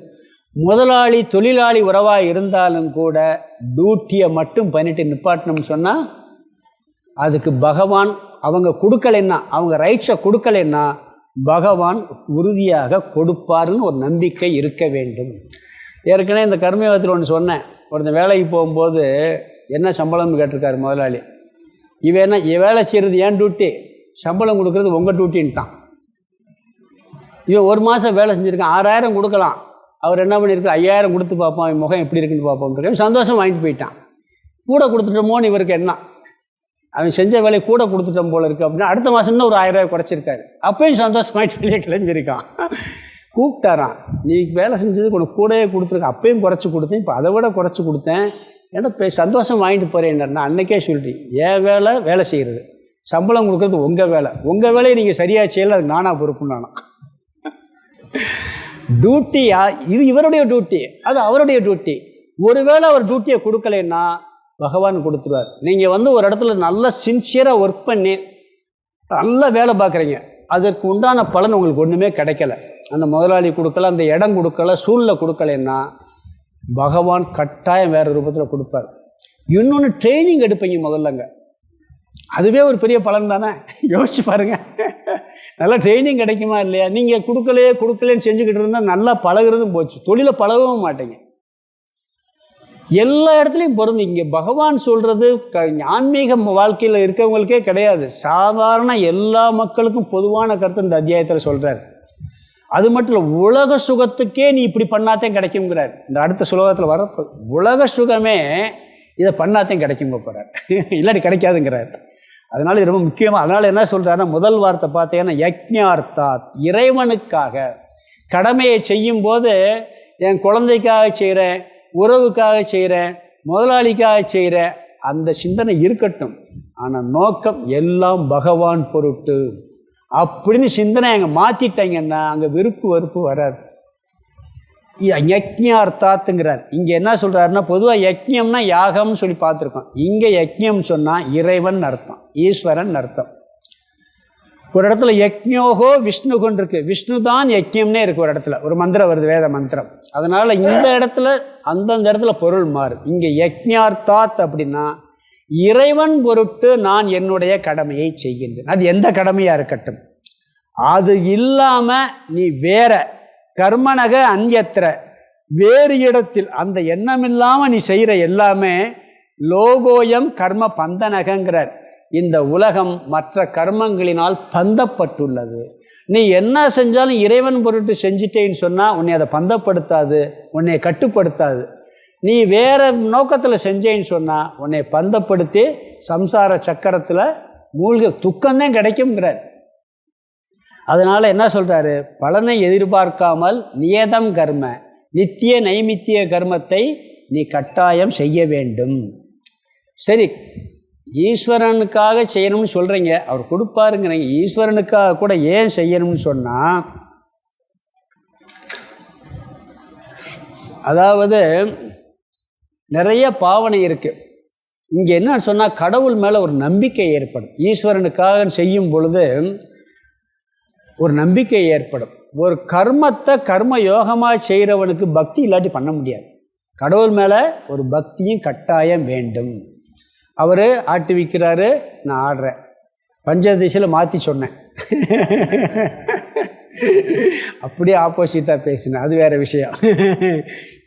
முதலாளி தொழிலாளி உறவாக இருந்தாலும் கூட டியூட்டியை மட்டும் பண்ணிட்டு நிப்பாட்டணும்னு சொன்னால் அதுக்கு பகவான் அவங்க கொடுக்கலைன்னா, அவங்க ரைட்ஸை கொடுக்கலைன்னா பகவான் உறுதியாக கொடுப்பாருன்னு ஒரு நம்பிக்கை இருக்க வேண்டும். ஏற்கனவே இந்த கர்மயோகத்தில் ஒன்று சொன்னேன். ஒரு வேலைக்கு போகும்போது என்ன சம்பளம்னு கேட்டிருக்காரு முதலாளி. இவன் வேலை செய்கிறது ஏன் டியூட்டி, சம்பளம் கொடுக்குறது உங்கள் டியூட்டின்ட்டான். இவன் ஒரு மாதம் வேலை செஞ்சுருக்கான், 6000 கொடுக்கலாம். அவர் என்ன பண்ணியிருக்கு, 5000 கொடுத்து பார்ப்போம், அவன் முகம் எப்படி இருக்குன்னு பார்ப்போம். சந்தோஷம் வாங்கிட்டு போயிட்டான். கூட கொடுத்துட்டோமோன்னு இவருக்கு என்ன, அவன் செஞ்ச வேலையை கூட கொடுத்துட்டோம் போல இருக்குது அப்படின்னா அடுத்த மாதம் இன்னும் ஒரு 1000 குறைச்சிருக்காரு. அப்பயும் சந்தோஷமாயிட்டு வெளியே கிளம்பியிருக்கான். கூப்பிட்டாரான், நீ வேலை செஞ்சது உனக்கு கூடவே கொடுத்துருக்கேன், அப்பயும் குறைச்சி கொடுத்தேன், இப்போ அதை விட குறைச்சி கொடுத்தேன், ஏன்னா சந்தோஷம் வாங்கிட்டு போகிறேன்னா அன்றைக்கே சொல்லிட்டேன். என் வேலை செய்கிறது, சம்பளம் கொடுக்குறது உங்கள் வேலை, உங்கள் வேலையை நீங்கள் சரியாக செய்யலை, அதுக்கு நானாக பொறுப்புனானா. டியூட்டியா இது இவருடைய டியூட்டி, அது அவருடைய டியூட்டி. ஒருவேளை அவர் டியூட்டியை கொடுக்கலைன்னா பகவான் கொடுத்துருவார். நீங்கள் ஒரு இடத்துல நல்லா சின்சியராக ஒர்க் பண்ணி நல்லா வேலை பார்க்குறீங்க, அதற்கு உண்டான பலன் உங்களுக்கு ஒன்றுமே கிடைக்கல, அந்த முதலாளி கொடுக்கல, அந்த இடம் கொடுக்கல, சூழ்நிலை கொடுக்கலைன்னா பகவான் கட்டாயம் வேறு ரூபத்தில் கொடுப்பார். இன்னொன்று ட்ரைனிங் எடுப்பீங்க முதல்லங்க, அதுவே ஒரு பெரிய பலன் தானே. யோசிச்சு பாருங்கள், நல்லா ட்ரைனிங் கிடைக்குமா இல்லையா? நீங்கள் கொடுக்கலேன்னு செஞ்சுக்கிட்டு இருந்தால் நல்லா பழகிறதும் போச்சு, தொழிலை பழகவும் மாட்டீங்க. எல்லா இடத்துலையும் பொருந்தும். இங்கே பகவான் சொல்கிறது ஆன்மீக வாழ்க்கையில் இருக்கவங்களுக்கே கிடையாது, சாதாரண எல்லா மக்களுக்கும் பொதுவான கருத்து இந்த அத்தியாயத்தில் சொல்கிறார். அது மட்டும் இல்லை, உலக சுகத்துக்கே நீ இப்படி பண்ணாத்தையும் கிடைக்குங்கிறார். இந்த அடுத்த சுலோகத்தில் வர உலக சுகமே இதை பண்ணாத்தையும் கிடைக்கும் போகிறார், இல்லாட்டி கிடைக்காதுங்கிறார். அதனால இது ரொம்ப முக்கியமாக. அதனால் என்ன சொல்கிறாருன்னா, முதல் வார்த்தை பார்த்தீங்கன்னா யக்ஞார்த்தாத், இறைவனுக்காக கடமையை செய்யும்போது என் குழந்தைக்காக செய்கிறேன், உறவுக்காக செய்கிறேன், முதலாளிக்காக செய்கிறேன், அந்த சிந்தனை இருக்கட்டும், ஆனால் நோக்கம் எல்லாம் பகவான் பொருட்டு அப்படின்னு சிந்தனை அங்கே மாற்றிட்டாங்கன்னா அங்கே விருப்பு வெறுப்பு வராது. யக்ஞார்த்தாத்துங்கிறார். இங்கே என்ன சொல்கிறாருன்னா, பொதுவாக யக்ஞம்னா யாகம்னு சொல்லி பார்த்துருக்கோம். இங்கே யக்ஞம் சொன்னால் இறைவன் அர்த்தம், ஈஸ்வரன் அர்த்தம். ஒரு இடத்துல யக்ஞோகோ விஷ்ணுகுன்னு இருக்கு, விஷ்ணு தான் யக்ஞம்னே இருக்குது. ஒரு இடத்துல ஒரு மந்திரம் வருது, வேத மந்திரம். அதனால் இந்த இடத்துல அந்தந்த இடத்துல பொருள் மாறு. இங்கே யக்ஞார்த்தாத் அப்படின்னா இறைவன் பொருட்டு நான் என்னுடைய கடமையை செய்கின்றேன். அது எந்த கடமையாக இருக்கட்டும், அது இல்லாமல் நீ வேற கர்மனக அந்யத்திர, வேறு இடத்தில் அந்த எண்ணம் இல்லாமல் நீ செய்கிற எல்லாமே லோகோயம் கர்ம பந்தனகங்கிறார். இந்த உலகம் மற்ற கர்மங்களினால் பந்தப்பட்டுள்ளது. நீ என்ன செஞ்சாலும் இறைவன் பொருட்டு செஞ்சிட்டேன்னு சொன்னால் உன்னை அதை பந்தப்படுத்தாது, உன்னை கட்டுப்படுத்தாது. நீ வேறு நோக்கத்தில் செஞ்சேன்னு சொன்னால் உன்னை பந்தப்படுத்தி சம்சார சக்கரத்தில் மூழ்க துக்கம்தான் கிடைக்கும்ங்கிறார். அதனால் என்ன சொல்கிறாரு, பலனை எதிர்பார்க்காமல் நியதம் கர்ம, நித்திய நைமித்திய கர்மத்தை நீ கட்டாயம் செய்ய வேண்டும். சரி, ஈஸ்வரனுக்காக செய்யணும்னு சொல்கிறீங்க, அவர் கொடுப்பாருங்கிறீங்க. ஈஸ்வரனுக்காக கூட ஏன் செய்யணும்னு சொன்னால், அதாவது நிறைய பாவனை இருக்குது. இங்கே என்ன சொன்னால், கடவுள் மேலே ஒரு நம்பிக்கை ஏற்படும். ஈஸ்வரனுக்காக செய்யும் பொழுது ஒரு நம்பிக்கை ஏற்படும். ஒரு கர்மத்தை கர்ம யோகமாக செய்கிறவனுக்கு பக்தி இல்லாட்டி பண்ண முடியாது. கடவுள் மேலே ஒரு பக்தியும் கட்டாயம் வேண்டும். அவர் ஆட்டி விற்கிறாரு, நான் ஆடுறேன். பஞ்சதிசையில் மாற்றி சொன்னேன், அப்படியே ஆப்போசிட்டாக பேசினேன், அது வேறு விஷயம்.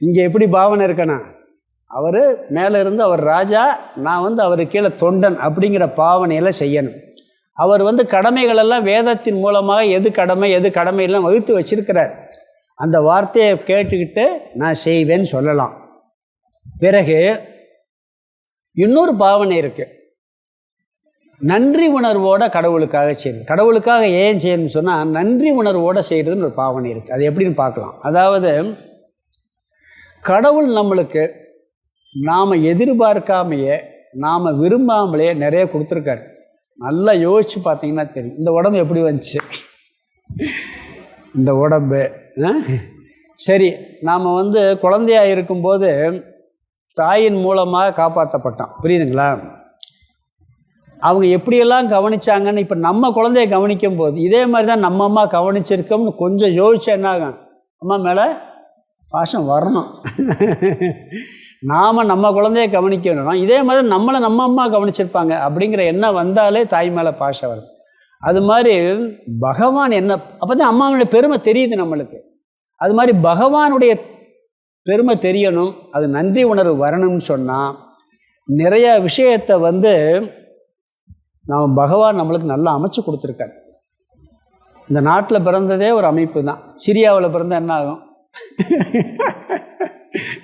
இங்கே எப்படி பாவனை இருக்கனா, அவர் மேலே இருந்து அவர் ராஜா, நான் அவர் கீழே தொண்டன் அப்படிங்கிற பாவனையில் செய்யணும். அவர் கடமைகளெல்லாம் வேதத்தின் மூலமாக எது கடமை எது கடமையெல்லாம் வகுத்து வச்சிருக்கிறார். அந்த வார்த்தையை கேட்டுக்கிட்டு நான் செய்வேன்னு சொல்லலாம். பிறகு இன்னொரு பாவனை இருக்குது, நன்றி உணர்வோட கடவுளுக்காக செய்யணும். கடவுளுக்காக ஏன் செய்யணும்னு சொன்னால் நன்றி உணர்வோடு செய்கிறதுன்னு ஒரு பாவனை இருக்குது. அது எப்படின்னு பார்க்கலாம். அதாவது கடவுள் நம்மளுக்கு நாம் எதிர்பார்க்காமையே நாம் விரும்பாமலே நிறைய கொடுத்துருக்காரு. நல்லா யோசித்து பார்த்தீங்கன்னா தெரியும். இந்த உடம்பு எப்படி வந்துச்சு, இந்த உடம்பு சரி, நாம் குழந்தையாக இருக்கும்போது தாயின் மூலமாக காப்பாற்றப்பட்டோம், புரியுதுங்களா? அவங்க எப்படியெல்லாம் கவனிச்சாங்கன்னு இப்போ நம்ம குழந்தைய கவனிக்கும் போது இதே மாதிரி தான் நம்ம அம்மா கவனிச்சிருக்கோம்னு கொஞ்சம் யோசிச்சா என்ன ஆகும், அம்மா மேலே பாசம் வரணும். நாம் நம்ம குழந்தைய கவனிக்கணும், இதே மாதிரி நம்மளை நம்ம அம்மா கவனிச்சிருப்பாங்க அப்படிங்கிற எண்ணம் வந்தாலே தாய் மேலே பாசம் வரும். அது மாதிரி பகவான் என்ன, அப்போ தான் அம்மாவுடைய பெருமை தெரியுது நம்மளுக்கு. அது மாதிரி பகவானுடைய பெருமை தெரியணும், அது நன்றி உணர்வு வரணும்னு சொன்னால் நிறைய விஷயத்தை நாம் பகவான் நம்மளுக்கு நல்லா அமைச்சு கொடுத்துருக்காரு. இந்த நாட்டில் பிறந்ததே ஒரு அமைப்பு தான். சிரியாவில் பிறந்தால் என்ன ஆகும்,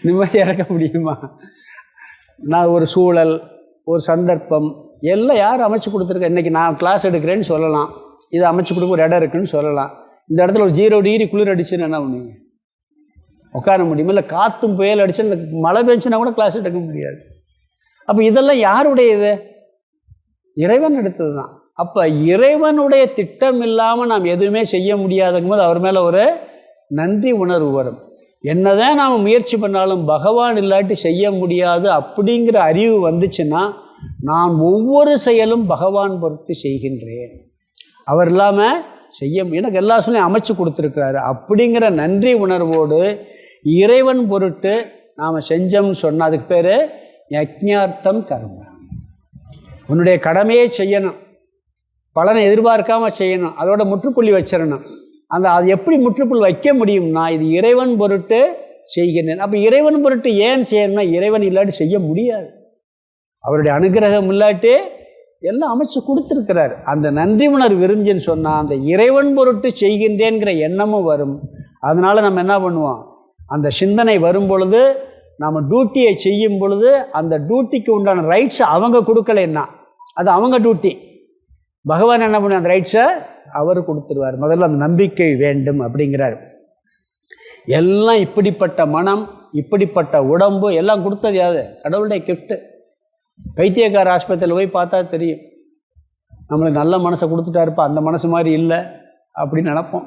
நிம்மதியாக இருக்க முடியுமா? நான் ஒரு சூழல், ஒரு சந்தர்ப்பம் எல்லாம் யார் அமைச்சு கொடுத்துருக்கேன். இன்றைக்கி நான் கிளாஸ் எடுக்கிறேன்னு சொல்லலாம், இதை அமைச்சு கொடுக்க ஒரு இடம் இருக்குதுன்னு சொல்லலாம். இந்த இடத்துல ஒரு 0 டிகிரி குளிர் அடிச்சுன்னு என்ன பண்ணுவீங்க, உட்கார முடியுமா? இல்லை காற்றும் புயல் அடிச்சு மழை பெஞ்சுன்னா கூட கிளாஸ் எடுக்க முடியாது. அப்போ இதெல்லாம் யாருடைய இது, இறைவன் எடுத்தது தான். அப்போ இறைவனுடைய திட்டம் இல்லாமல் நாம் எதுவுமே செய்ய முடியாதுங்கும் போது அவர் மேலே ஒரு நன்றி உணர்வு வரும். என்னதான் நாம் முயற்சி பண்ணாலும் பகவான் இல்லாட்டி செய்ய முடியாது அப்படிங்கிற அறிவு வந்துச்சுன்னா நான் ஒவ்வொரு செயலும் பகவான் பொறுத்து செய்கின்றேன், அவர் இல்லாமல் எனக்கு எல்லா சூழ்நிலையும் அமைச்சு கொடுத்துருக்கிறாரு அப்படிங்கிற நன்றி உணர்வோடு இறைவன் பொருட்டு நாம் செஞ்சோம்னு சொன்னால் அதுக்கு பேர் யக்ஞார்த்தம் கர்ம. உன்னுடைய கடமையே செய்யணும், பலனை எதிர்பார்க்காமல் செய்யணும், அதோட முற்றுப்புள்ளி வச்சிடணும். அது எப்படி முற்றுப்புள்ளி வைக்க முடியும்னா இது இறைவன் பொருட்டு செய்கின்றேன். அப்போ இறைவன் பொருட்டு ஏன் செய்யணும்னா, இறைவன் இல்லாட்டி செய்ய முடியாது. அவருடைய அனுகிரகம் இல்லாட்டி எல்லாம் அமைச்சு கொடுத்துருக்கிறார். அந்த நன்றி உணர்வு இருந்துன்னு சொன்னால் அந்த இறைவன் பொருட்டு செய்கின்றேங்கிற எண்ணமும் வரும். அதனால் நம்ம என்ன பண்ணுவோம், அந்த சிந்தனை வரும் பொழுது நம்ம டியூட்டியை செய்யும் பொழுது அந்த டியூட்டிக்கு உண்டான ரைட்ஸை அவங்க கொடுக்கலைன்னா அது அவங்க டியூட்டி. பகவான் என்ன பண்ண, அந்த ரைட்ஸை அவர் கொடுத்துருவார். முதல்ல அந்த நம்பிக்கை வேண்டும் அப்படிங்கிறார். எல்லாம் இப்படிப்பட்ட மனம், இப்படிப்பட்ட உடம்பு எல்லாம் கொடுத்தது யாது? கடவுளுடைய கிஃப்ட்டு. வைத்தியக்கார ஆஸ்பத்திரியில் போய் பார்த்தா தெரியும், நம்மளுக்கு நல்ல மனசை கொடுத்துட்டாருப்பா, அந்த மனசு மாதிரி இல்லை அப்படின்னு நினப்போம்.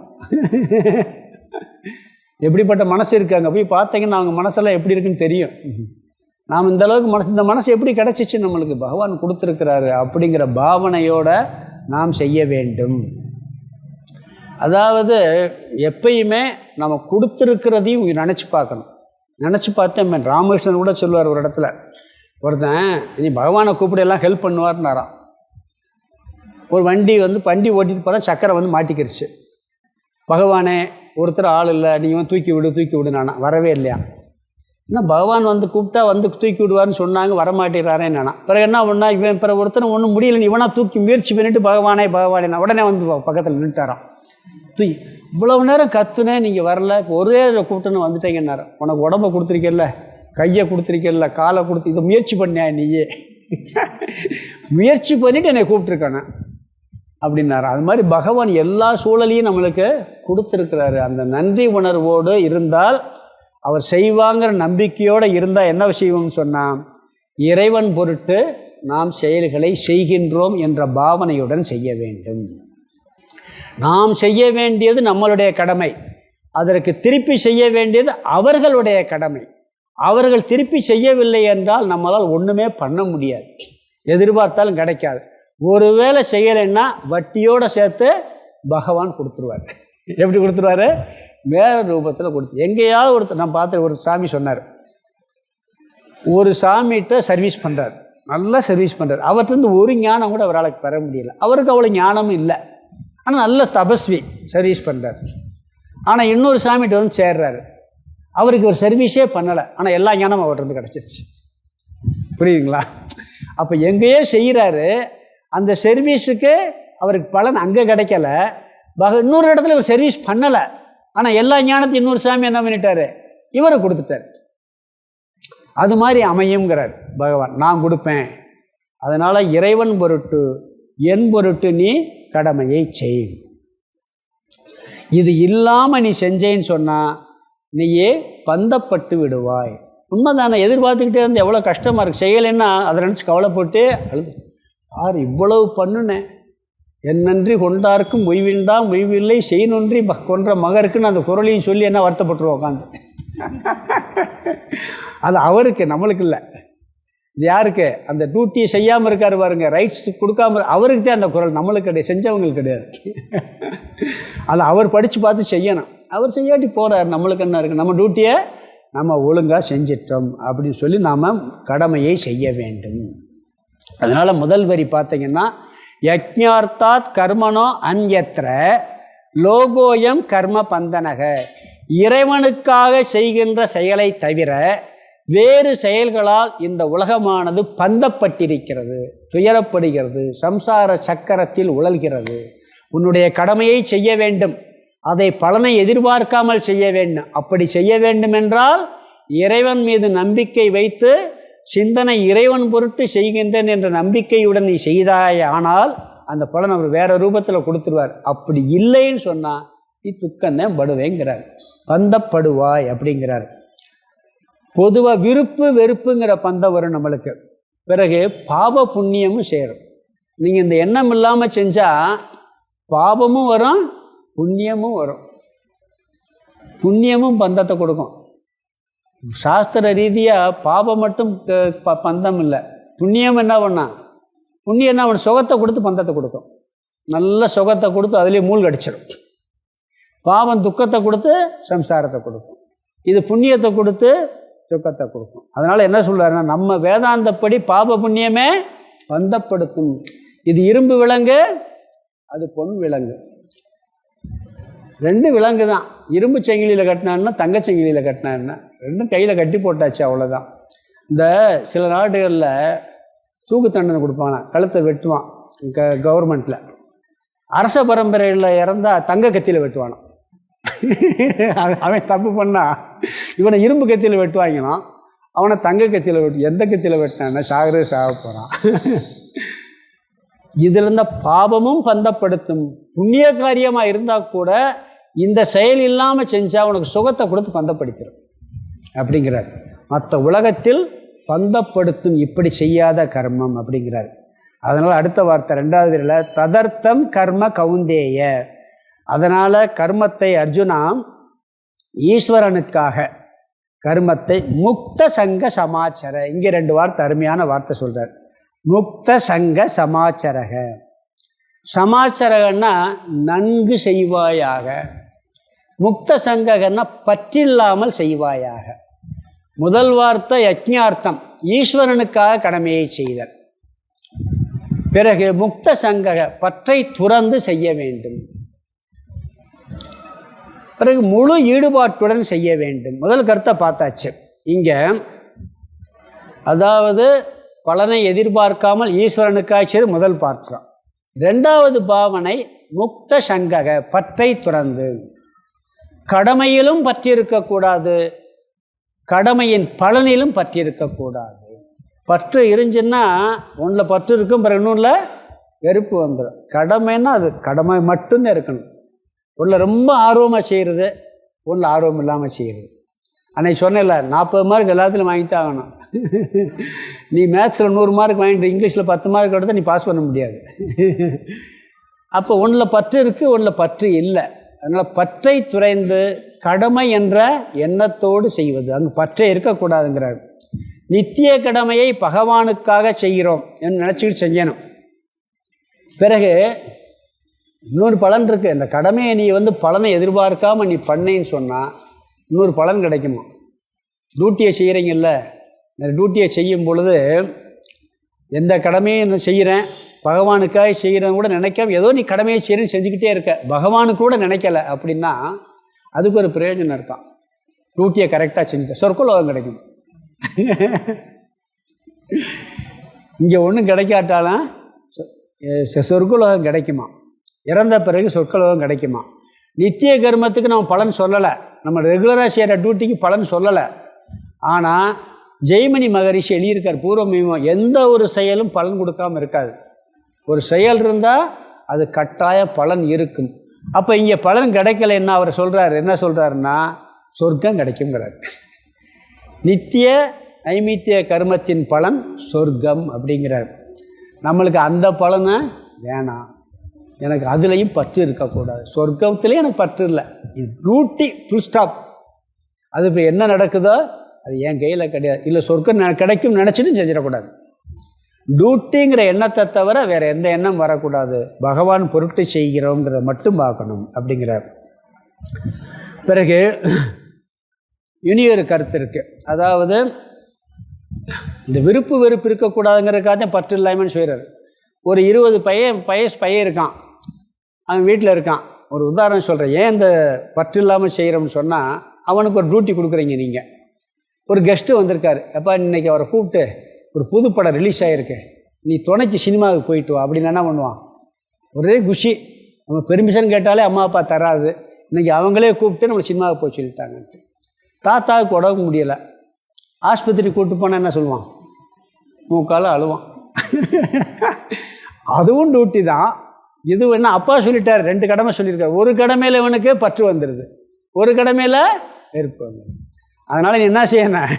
எப்படிப்பட்ட மனசு இருக்காங்க போய் பார்த்தீங்கன்னா அவங்க மனசெல்லாம் எப்படி இருக்குன்னு தெரியும். நாம் இந்த அளவுக்கு இந்த மனசு எப்படி கிடச்சிச்சு, நம்மளுக்கு பகவான் கொடுத்துருக்கிறாரு அப்படிங்கிற பாவனையோட நாம் செய்ய வேண்டும். அதாவது எப்பயுமே நம்ம கொடுத்துருக்கிறதையும் நினச்சி பார்க்கணும். நினச்சி பார்த்தேன், ராமகிருஷ்ணன் கூட சொல்லுவார் ஒரு இடத்துல, ஒருத்தன் நீ பகவானை கூப்பிட எல்லாம் ஹெல்ப் பண்ணுவார்னாராம். ஒரு வண்டி ஓட்டிட்டு போனால் சக்கரை மாட்டிக்கிடுச்சு. பகவானே ஒருத்தர் ஆள் இல்லை, நீங்கள் தூக்கி விடு நானா, வரவே இல்லையா. இன்னும் பகவான் கூப்பிட்டா தூக்கி விடுவார்னு சொன்னாங்க, வரமாட்டேறாரே நானா. பிறகு என்ன பண்ணா, இவன் பிற ஒருத்தர் ஒன்றும் முடியல, இவனா தூக்கி முயற்சி பண்ணிட்டு பகவானே நான் உடனே பக்கத்தில் நின்றுட்டாரான். இவ்வளவு நேரம் கத்துனேன், நீங்கள் வரல, ஒரே கூப்பிட்டுன்னு வந்துட்டேங்கன்னாரான். உனக்கு உடம்பை கொடுத்துருக்கல, கையை கொடுத்துருக்கல, காலை கொடுத்து, இதை முயற்சி பண்ணியா நீயே, முயற்சி பண்ணிவிட்டு என்னை கூப்பிட்ருக்கானே அப்படின்னாரு. அது மாதிரி பகவான் எல்லா சூழலையும் நம்மளுக்கு கொடுத்துருக்கிறாரு. அந்த நன்றி உணர்வோடு இருந்தால், அவர் செய்வாங்கிற நம்பிக்கையோடு இருந்தால் என்ன செய்வோம்னு சொன்னால், இறைவன் பொருட்டு நாம் செயல்களை செய்கின்றோம் என்ற பாவனையுடன் செய்ய வேண்டும். நாம் செய்ய வேண்டியது நம்மளுடைய கடமை, அதற்கு திருப்பி செய்ய வேண்டியது அவர்களுடைய கடமை. அவர்கள் திருப்பி செய்யவில்லை என்றால் நம்மளால் ஒன்றுமே பண்ண முடியாது, எதிர்பார்த்தாலும் கிடைக்காது. ஒருவேளை செய்யலைன்னா வட்டியோடு சேர்த்து பகவான் கொடுத்துருவார். எப்படி கொடுத்துருவார்? வேறு ரூபத்தில் கொடுத்து. எங்கேயாவது நான் பார்த்து ஒரு சாமி சொன்னார், ஒரு சாமிகிட்ட சர்வீஸ் பண்ணுறார், நல்லா சர்வீஸ் பண்ணுறார். அவர்கிட்ட ஒரு ஞானம் கூட அவரால் பெற முடியல. அவருக்கு அவ்வளோ ஞானமும் இல்லை, ஆனால் நல்ல தபஸ்வி, சர்வீஸ் பண்ணுறார். ஆனால் இன்னொரு சாமிகிட்ட சேர்றாரு, அவருக்கு ஒரு சர்வீஸே பண்ணலை, ஆனால் எல்லா ஞானமும் அவர்கிட்ட கிடச்சிருச்சு. புரியுதுங்களா? அப்போ எங்கேயோ செய்கிறாரு, அந்த சர்வீஸுக்கு அவருக்கு பலன் அங்கே கிடைக்கல. இன்னொரு இடத்துல ஒரு சர்வீஸ் பண்ணலை, ஆனால் எல்லா ஞானத்தையும் இன்னொரு சாமி என்ன பண்ணிட்டாரு, இவரை கொடுத்துட்டார். அது மாதிரி அமையுங்கிறார் பகவான், நான் கொடுப்பேன். அதனால் இறைவன் பொருட்டு என் பொருட்டு நீ கடமையை செய். இது இல்லாமல் நீ செஞ்சேன்னு சொன்னால் நீயே பந்தப்பட்டு விடுவாய். உண்மைதானே? எதிர்பார்த்துக்கிட்டே இருந்து எவ்வளோ கஷ்டமாக இருக்குது, செய்யலைன்னா அதை நினச்சி கவலைப்பட்டு அழுது, யார் இவ்வளவு பண்ணுனேன், என் நன்றி கொண்டாருக்கும் மொய்வின்தான் மொய்வில்லை செய்நொன்றி கொன்ற மகருக்குன்னு அந்த குரலையும் சொல்லி என்ன வருத்தப்பட்டுருவோம் உட்காந்து. அது அவருக்கு, நம்மளுக்கு இல்லை. இது யாருக்கு? அந்த டியூட்டியை செய்யாமல் இருக்காரு பாருங்க, ரைட்ஸ் கொடுக்காம, அவருக்கு தான் அந்த குரல், நம்மளுக்கு கிடையாது, செஞ்சவங்களுக்கு கிடையாது. அதை அவர் படித்து பார்த்து செய்யணும். அவர் செய்யாட்டி போகிறார், நம்மளுக்கு என்ன இருக்குது, நம்ம டியூட்டியை நம்ம ஒழுங்காக செஞ்சிட்டோம் அப்படின்னு சொல்லி நாம் கடமையை செய்ய வேண்டும். அதனால் முதல் வரி பார்த்தீங்கன்னா, யஜ்ஞார்த்தாத் கர்மனோ அன்யத்ர லோகோயம் கர்ம பந்தனக. இறைவனுக்காக செய்கின்ற செயலை தவிர வேறு செயல்களால் இந்த உலகமானது பந்தப்பட்டிருக்கிறது, துயரப்படுகிறது, சம்சார சக்கரத்தில் உழல்கிறது. உன்னுடைய கடமையை செய்ய வேண்டும், அதை பலனை எதிர்பார்க்காமல் செய்ய வேண்டும். அப்படி செய்ய வேண்டுமென்றால் இறைவன் மீது நம்பிக்கை வைத்து சிந்தனை இறைவன் பொருட்டு செய்கின்றேன் என்ற நம்பிக்கையுடன் நீ செய்தாய், ஆனால் அந்த பலன் அவர் வேறு ரூபத்தில் கொடுத்துருவார். அப்படி இல்லைன்னு சொன்னால் நீ துக்கம்தான் படுவேங்கிறார், பந்தப்படுவாய் அப்படிங்கிறார். பொதுவாக விருப்பு வெறுப்புங்கிற பந்தம் வரும் நம்மளுக்கு. பிறகு பாப புண்ணியமும் சேரும். நீங்கள் இந்த எண்ணம் இல்லாமல் செஞ்சால் பாபமும் வரும், புண்ணியமும் வரும். புண்ணியமும் பந்தத்தை கொடுக்கும். சாஸ்திர ரீதியாக பாபம் மட்டும் பந்தம் இல்லை, புண்ணியம் என்ன பண்ணா, புண்ணியம் என்ன பண்ண, சுகத்தை கொடுத்து பந்தத்தை கொடுக்கும். நல்ல சுகத்தை கொடுத்து அதுலேயே மூழ்கி அடிச்சிடும். பாவம் துக்கத்தை கொடுத்து சம்சாரத்தை கொடுக்கும், இது புண்ணியத்தை கொடுத்து துக்கத்தை கொடுக்கும். அதனால் என்ன சொல்கிறாருன்னா, நம்ம வேதாந்தப்படி பாப புண்ணியமே பந்தப்படுத்தும். இது இரும்பு விலங்கு, அது பொன் விலங்கு. 2 விலங்கு தான். இரும்பு சங்கிலியில் கட்டினான்னா தங்கச்சங்கிலியில் கட்டினான்னா 2 கையில் கட்டி போட்டாச்சு, அவ்வளோதான். இந்த சில நாடுகளில் தூக்கு தண்டனை கொடுப்பாங்க, கழுத்தை வெட்டுவான். கவர்மெண்ட்டில் அரச பரம்பரையில் இறந்தால் தங்க கத்தியில் வெட்டுவானான். அவன் தப்பு பண்ணால் இவனை இரும்பு கத்தியில் வெட்டுவாங்களாம், அவனை தங்க கத்தியில் வெட்டு. எந்த கத்தியில் வெட்டினான்னா சாக போகிறான். இதில் இருந்த பாபமும் பந்தப்படுத்தும். புண்ணிய காரியமாக இருந்தால் கூட இந்த செயல் இல்லாமல் செஞ்சால் உனக்கு சுகத்தை கொடுத்து பந்தப்படுத்திடும் அப்படிங்கிறார். மற்ற உலகத்தில் பந்தப்படுத்தும் இப்படி செய்யாத கர்மம் அப்படிங்கிறார். அதனால் அடுத்த வார்த்தை 2வது வரியில் ததர்த்தம் கர்ம கவுந்தேய. அதனால் கர்மத்தை அர்ஜுனா ஈஸ்வரனுக்காக கர்மத்தை முக்த சங்க சமாச்சர. இங்கே 2 வார்த்தை அருமையான வார்த்தை சொல்கிறார். முக்த சங்க சமாச்சரக. சமாச்சரகன்னா நன்கு செய்வாயாக, முக்த சங்ககன்னா பற்றில்லாமல் செய்வாயாக. முதல் வார்த்தை யஜ்ஞார்த்தம், ஈஸ்வரனுக்காக கடமையை செய்தல். பிறகு முக்த சங்கக, பற்றை துறந்து செய்ய வேண்டும். பிறகு முழு ஈடுபாட்டுடன் செய்ய வேண்டும். முதல் கருத்தை பார்த்தாச்சு. இங்கே அதாவது பலனை எதிர்பார்க்காமல் ஈஸ்வரனுக்காக செய்து முதல் பார்க்கிறோம். 2வது பாவனை முக்த சங்கக, பற்றை துறந்து. கடமையிலும் பற்றி இருக்கக்கூடாது, கடமையின் பலனிலும் பற்றி இருக்கக்கூடாது. பற்று இருந்துச்சுன்னா ஒன்றில் பற்று இருக்கும், பிறகு இன்னொன்றில் வெறுப்பு வந்துடும். கடமைன்னா அது கடமை மட்டும்தான் இருக்கணும். ஒன்றில் ரொம்ப ஆர்வமாக செய்கிறது, ஒன்றில் ஆர்வம் இல்லாமல் செய்கிறது. அன்னைக்கு சொன்னேன்ல, 40 மார்க் எல்லாத்துலையும் வாங்கிட்டு ஆகணும். நீ மேத்ஸில் 100 மார்க் வாங்கிட்டு இங்கிலீஷில் 10 மார்க் எடுத்தால் நீ பாஸ் பண்ண முடியாது. அப்போ ஒன்றில் பற்று இருக்குது, ஒன்றில் பற்று இல்லை. அதனால் பற்றை துறைந்து கடமை என்ற எண்ணத்தோடு செய்வது, அங்கே பற்றே இருக்கக்கூடாதுங்கிறார். நித்திய கடமையை பகவானுக்காக செய்கிறோம் என்று நினச்சிக்கிட்டு செஞ்சணும். பிறகு இன்னொரு பலன் இருக்குது. இந்த கடமையை நீ பலனை எதிர்பார்க்காமல் நீ பண்ணேன்னு சொன்னால் இன்னொரு பலன் கிடைக்குமா? டியூட்டியை செய்கிறீங்கல்ல, இந்த டியூட்டியை செய்யும் பொழுது எந்த கடமையை நான் செய்கிறேன், பகவானுக்காக செய்கிறேன்னு கூட நினைக்காம ஏதோ நீ கடமையை செய்கிறேன்னு செஞ்சுக்கிட்டே இருக்க, பகவானுக்கு கூட நினைக்கலை அப்படின்னா அதுக்கு ஒரு பிரயோஜனம் இருக்கான். டியூட்டியை கரெக்டாக செஞ்சுட்டேன், சொர்க்கலோகம் கிடைக்கும். இங்கே ஒன்றும் கிடைக்காட்டாலும் சொர்க்கலோகம் கிடைக்குமா? இறந்த பிறகு சொர்க்கலோகம் கிடைக்குமா? நித்திய கர்மத்துக்கு நம்ம பலன் சொல்லலை, நம்ம ரெகுலராக செய்கிற டியூட்டிக்கு பலன் சொல்லலை. ஆனால் ஜெய்மினி மகரிஷி எழுதியிருக்கார் பூர்வமீமாம்சை, எந்த ஒரு செயலும் பலன் கொடுக்காமல் இருக்காது. ஒரு செயல் இருந்தால் அது கட்டாய பலன் இருக்கும். அப்போ இங்கே பலன் கிடைக்கலைன்னா அவர் சொல்கிறார், என்ன சொல்கிறாருன்னா சொர்க்கம் கிடைக்குங்கிறார். நித்திய நைமித்திய கர்மத்தின் பலன் சொர்க்கம் அப்படிங்கிறார். நம்மளுக்கு அந்த பலனை வேணாம், எனக்கு அதுலேயும் பற்று இருக்கக்கூடாது, சொர்க்கத்துலேயும் எனக்கு பற்று இல்லை, இது டியூட்டி ஃபுல் ஸ்டாப். அது இப்போ என்ன நடக்குதோ அது என் கையில் கிடையாது. இல்லை சொர்க்கம் கிடைக்கும் நினச்சிட்டு செஞ்சிடக்கூடாது. டியூட்டிங்கிற எண்ணத்தை தவிர வேறு எந்த எண்ணம் வரக்கூடாது. பகவான் பொருட்டு செய்கிறோங்கிறத மட்டும் பார்க்கணும் அப்படிங்கிறார். பிறகு இனியொரு கருத்து இருக்குது. அதாவது இந்த விருப்பு வெறுப்பு இருக்கக்கூடாதுங்கிறதுக்காக பற்று இல்லாமல் செய்கிறார். ஒரு 20 பையன் இருக்கான், அவன் வீட்டில் இருக்கான். ஒரு உதாரணம் சொல்கிறேன், ஏன் இந்த பற்று இல்லாமல் செய்கிறோம்னு சொன்னால், அவனுக்கு ஒரு டியூட்டி கொடுக்குறீங்க நீங்கள். ஒரு கெஸ்ட்டு வந்திருக்காரு, அப்போ இன்றைக்கி அவரை கூப்பிட்டு ஒரு புது படம் ரிலீஸ் ஆகிருக்கு, நீ துணைச்சி சினிமாவுக்கு போயிட்டு வா அப்படின்னு என்ன பண்ணுவான்? ஒரே குஷி. நம்ம பெர்மிஷன் கேட்டாலே அம்மா அப்பா தராது, இன்றைக்கி அவங்களே கூப்பிட்டு நம்ம சினிமாவுக்கு போய் சொல்லிட்டாங்கன்ட்டு. தாத்தாவுக்கு உடம்பு முடியலை, ஆஸ்பத்திரி கூப்பிட்டு போனால் என்ன சொல்லுவான்? மூக்கால அழுவான். அதுவும் டியூட்டி தான். இது என்ன அப்பா சொல்லிட்டார், 2 கடமை சொல்லியிருக்கார். ஒரு கடமையில் இவனுக்கு பற்று வந்துடுது, ஒரு கடமையில் வெறுப்பு வந்துடுது. அதனால் நீ என்ன செய்யணும்,